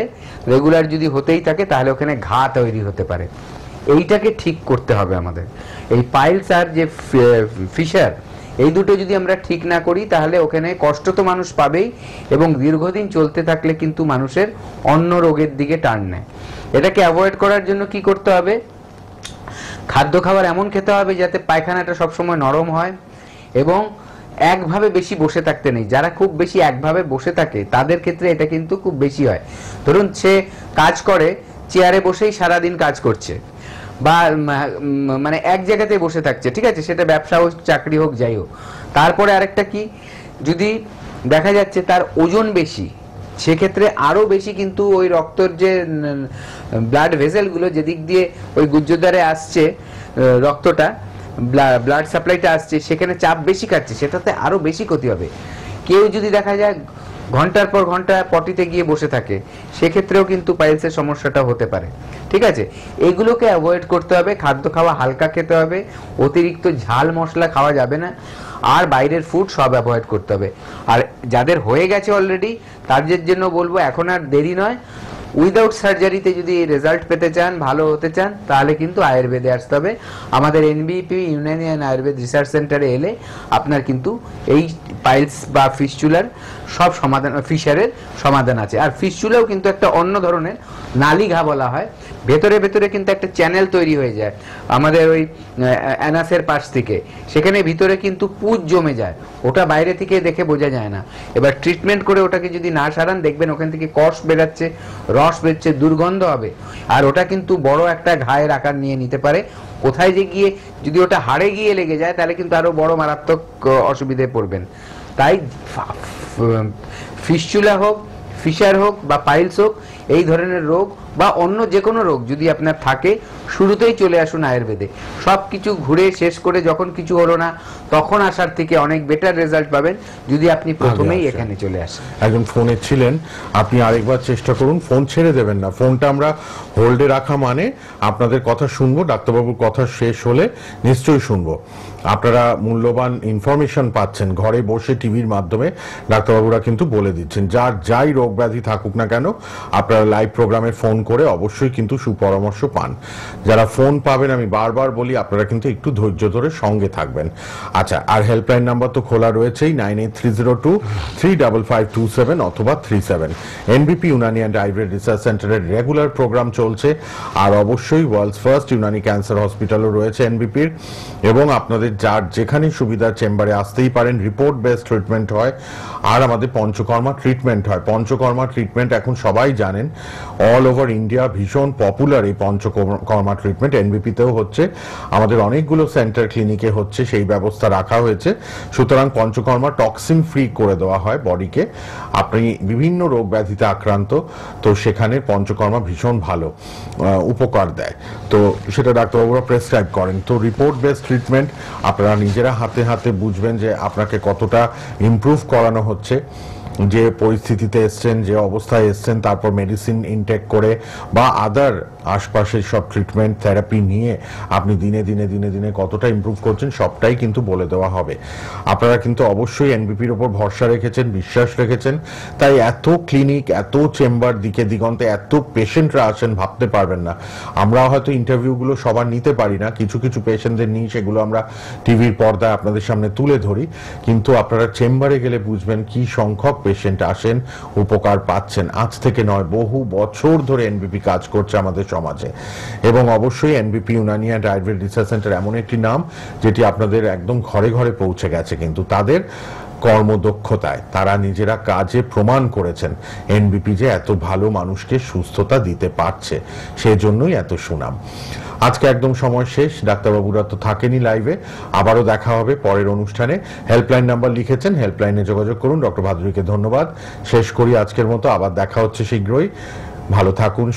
রেগুলার যদি হতেই থাকে, তাহলে ওখানে ঘা তৈরি হতে পারে। এইটাকে ঠিক করতে হবে আমাদের। এই পাইলস আর যে ফিশার, এই দুটো যদি আমরা ঠিক না করি, তাহলে ওখানে কষ্ট তো মানুষ পাবেই, এবং দীর্ঘদিন চলতে থাকলে কিন্তু মানুষের অন্য রোগের দিকে টান নেয়। এটাকে অ্যাভয়েড করার জন্য কি করতে হবে, খাদ্য খাবার এমন খেতে হবে যাতে পায়খানাটা সবসময় নরম হয়, এবং একভাবে বেশি বসে থাকতে নেই। যারা খুব বেশি একভাবে বসে থাকে তাদের ক্ষেত্রে এটা কিন্তু খুব বেশি হয়। ধরুন সে কাজ করে, চেয়ারে বসেই সারাদিন কাজ করছে, বা মানে এক জায়গাতে বসে থাকছে, ঠিক আছে, সেটা ব্যবসা হোক, চাকরি হোক, যাই হোক। তারপরে আরেকটা কি, যদি দেখা যাচ্ছে তার ওজন বেশি, সেক্ষেত্রে আরো বেশি কিন্তু ওই রক্তর যে ব্লাড ভেসেলগুলো যেদিক দিয়ে ওই গুজ্জদ্বারে আসছে রক্তটা, ব্লাড সাপ্লাইটা আসছে, সেখানে চাপ বেশি খাচ্ছে, সেটাতে আরো বেশি ক্ষতি হবে। কেউ যদি দেখা যায় ঘন্টার পর ঘন্টা পটিতে গিয়ে বসে থাকে, সেক্ষেত্রেও কিন্তু পাইলসের সমস্যাটা হতে পারে। ঠিক আছে, এগুলোকে অ্যাভয়েড করতে হবে। খাদ্য খাওয়া হালকা খেতে হবে, অতিরিক্ত ঝাল মশলা খাওয়া যাবে না, আর বাইরের ফুড সব অ্যাভয়েড করতে হবে। আর যাদের হয়ে গেছে অলরেডি, তাদের জন্য বলবো এখন আর দেরি নয়, উইদাউট সার্জারিতে যদি রেজাল্ট পেতে চান, ভালো হতে চান, তাহলে কিন্তু আয়ুর্বেদে আসতে হবে। আমাদের এনবিপি ইউনানি আয়ুর্বেদ রিসার্চ সেন্টারে এলে আপনার কিন্তু এই পাইলস বা ফিস্চুলার সব সমাধান, ফিশারের সমাধান আছে। আর ফিস্চুলাও কিন্তু একটা অন্য ধরনের নালী ঘা বলা হয়, ভেতরে ভেতরে কিন্তু একটা চ্যানেল তৈরি হয়ে যায় আমাদের ওই অ্যানাসের পাশ থেকে, সেখানে ভিতরে কিন্তু পুঁজ জমে যায়, ওটা বাইরে থেকে দেখে বোঝা যায় না। এবার ট্রিটমেন্ট করে ওটাকে যদি না সারান, দেখবেন ওখান থেকে কষ বেরাচ্ছে, রস বেরোচ্ছে, দুর্গন্ধ হবে, আর ওটা কিন্তু বড় একটা ঘায়ের আকার নিয়ে নিতে পারে। কোথায় যে গিয়ে যদি ওটা হাড়ে গিয়ে লেগে যায়, তাহলে কিন্তু আরো বড় মারাত্মক অসুবিধায় পড়বেন। তাই ফিস্চুলা হোক, ফিশার হোক বা পাইলস হোক, এই ধরনের রোগ বা অন্য যে কোনো রোগ যদি আপনার থাকে, শুরুতেই চলে আসুন আয়ুর্বেদে। সব কিছু ঘুরে শেষ করে যখন কিছু হলো না, তখন আসার থেকে অনেক বেটার রেজাল্ট পাবেন যদি আপনি প্রথমেই এখানে চলে আসেন। একজন ফোনে ছিলেন, আপনি আরেকবার চেষ্টা করুন, ফোন ছেড়ে দেবেন না। ফোনটা আমরা হোল্ডে রাখা মানে আপনাদের কথা শুনবো, ডাক্তারবাবুর কথা শেষ হলে নিশ্চয়ই শুনবো। আপনারা মূল্যবান ইনফরমেশন পাচ্ছেন ঘরে বসে, টিভির মাধ্যমে ডাক্তারবাবুরা কিন্তু বলে দিচ্ছেন। যার যাই রোগ ব্যাধি থাকুক না কেন, আপনারা লাইভ প্রোগ্রামে ফোন করে অবশ্যই কিন্তু সুপরামর্শ পান। যারা ফোন পাবেন, আমি বারবার বলি, আপনারা কিন্তু একটু ধৈর্য ধরে সঙ্গে থাকবেন। আচ্ছা, আর হেল্পলাইন নাম্বার তো খোলা রয়েছেই, 9830235527 অথবা 37। এনবিপি ইউনানি অ্যান্ড আয়ুর্বেদ রিসার্চ সেন্টারের রেগুলার প্রোগ্রাম চলছে, আর অবশ্যই ওয়ার্ল্ডস ফার্স্ট ইউনানি ক্যান্সার হসপিটালও রয়েছে এনবিপির। এবং আপনাদের যার যেখানে সুবিধা, চেম্বারে আসতেই পারেন। রিপোর্ট বেসড ট্রিটমেন্ট হয়, আর আমাদের পঞ্চকর্মা ট্রিটমেন্ট হয়। পঞ্চকর্মা ট্রিটমেন্ট এখন সবাই জানেন, অল ওভার ইন্ডিয়া ভীষণ পপুলার এই পঞ্চকর্মা ট্রিটমেন্ট। এনবিপিতেও হচ্ছে, আমাদের অনেকগুলো সেন্টার ক্লিনিকে হচ্ছে, সেই ব্যবস্থা রাখা হয়েছে। সুতরাং পঞ্চকর্মা টক্সিন ফ্রি করে দেওয়া হয় বডিকে। আপনি বিভিন্ন রোগ ব্যাধিতে আক্রান্ত, তো সেখানে পঞ্চকর্মা ভীষণ ভালো উপকার দেয়, তো সেটা ডাক্তারবাবুরা প্রেসক্রাইব করেন। তো রিপোর্ট বেসড ট্রিটমেন্ট, আপনারা নিজেরা হাতে হাতে বুঝবেন যে আপনাকে কতটা ইমপ্রুভ করানো হচ্ছে। যে পরিস্থিতিতে এসছেন, যে অবস্থায় এসছেন, তারপর মেডিসিন ইনটেক করে বা আদার আশপাশের সব ট্রিটমেন্ট থেরাপি নিয়ে আপনি দিনে দিনে দিনে দিনে কতটা ইমপ্রুভ করছেন, সবটাই কিন্তু বলে দেওয়া হবে। আপনারা কিন্তু অবশ্যই এনবিপির ওপর ভরসা রেখেছেন, বিশ্বাস রেখেছেন, তাই এত ক্লিনিক, এত চেম্বার, দিকে দিগন্তে এত পেশেন্টরা আসেন, ভাবতে পারবেন না। আমরা হয়তো ইন্টারভিউগুলো সবার নিতে পারি না, কিছু কিছু পেশেন্টদের নিই, সেগুলো আমরা টিভির পর্দায় আপনাদের সামনে তুলে ধরি, কিন্তু আপনারা চেম্বারে গেলে বুঝবেন কি সংখ্যক পেশেন্ট আসেন, উপকার পাচ্ছেন। আজ থেকে নয়, বহু বছর ধরে এনবিপি কাজ করছে আমাদের সমাজে। এবং অবশ্যই এনবিপি Unani and Ayurveda research centre এমন একটি নাম যেটি আপনাদের একদম ঘরে ঘরে পৌঁছে গেছে, কিন্তু তাদের কর্মদক্ষতায় তারা নিজেরা কাজে প্রমাণ করেছেন এনবিপি যে এত ভালো মানুষকে সুস্থতা দিতে পারছে, সেজন্যই এত সুনাম। আজকে একদম সময় শেষ, ডাক্তারবাবুরা তো থাকেনি লাইভে, আবারও দেখা হবে পরের অনুষ্ঠানে। হেল্পলাইন নাম্বার লিখেছেন, হেল্পলাইনে যোগাযোগ করুন। ডক্টর ভাদুরীকে ধন্যবাদ। শেষ করি আজকের মতো, আবার দেখা হচ্ছে শীঘ্রই। ভালো থাকুন।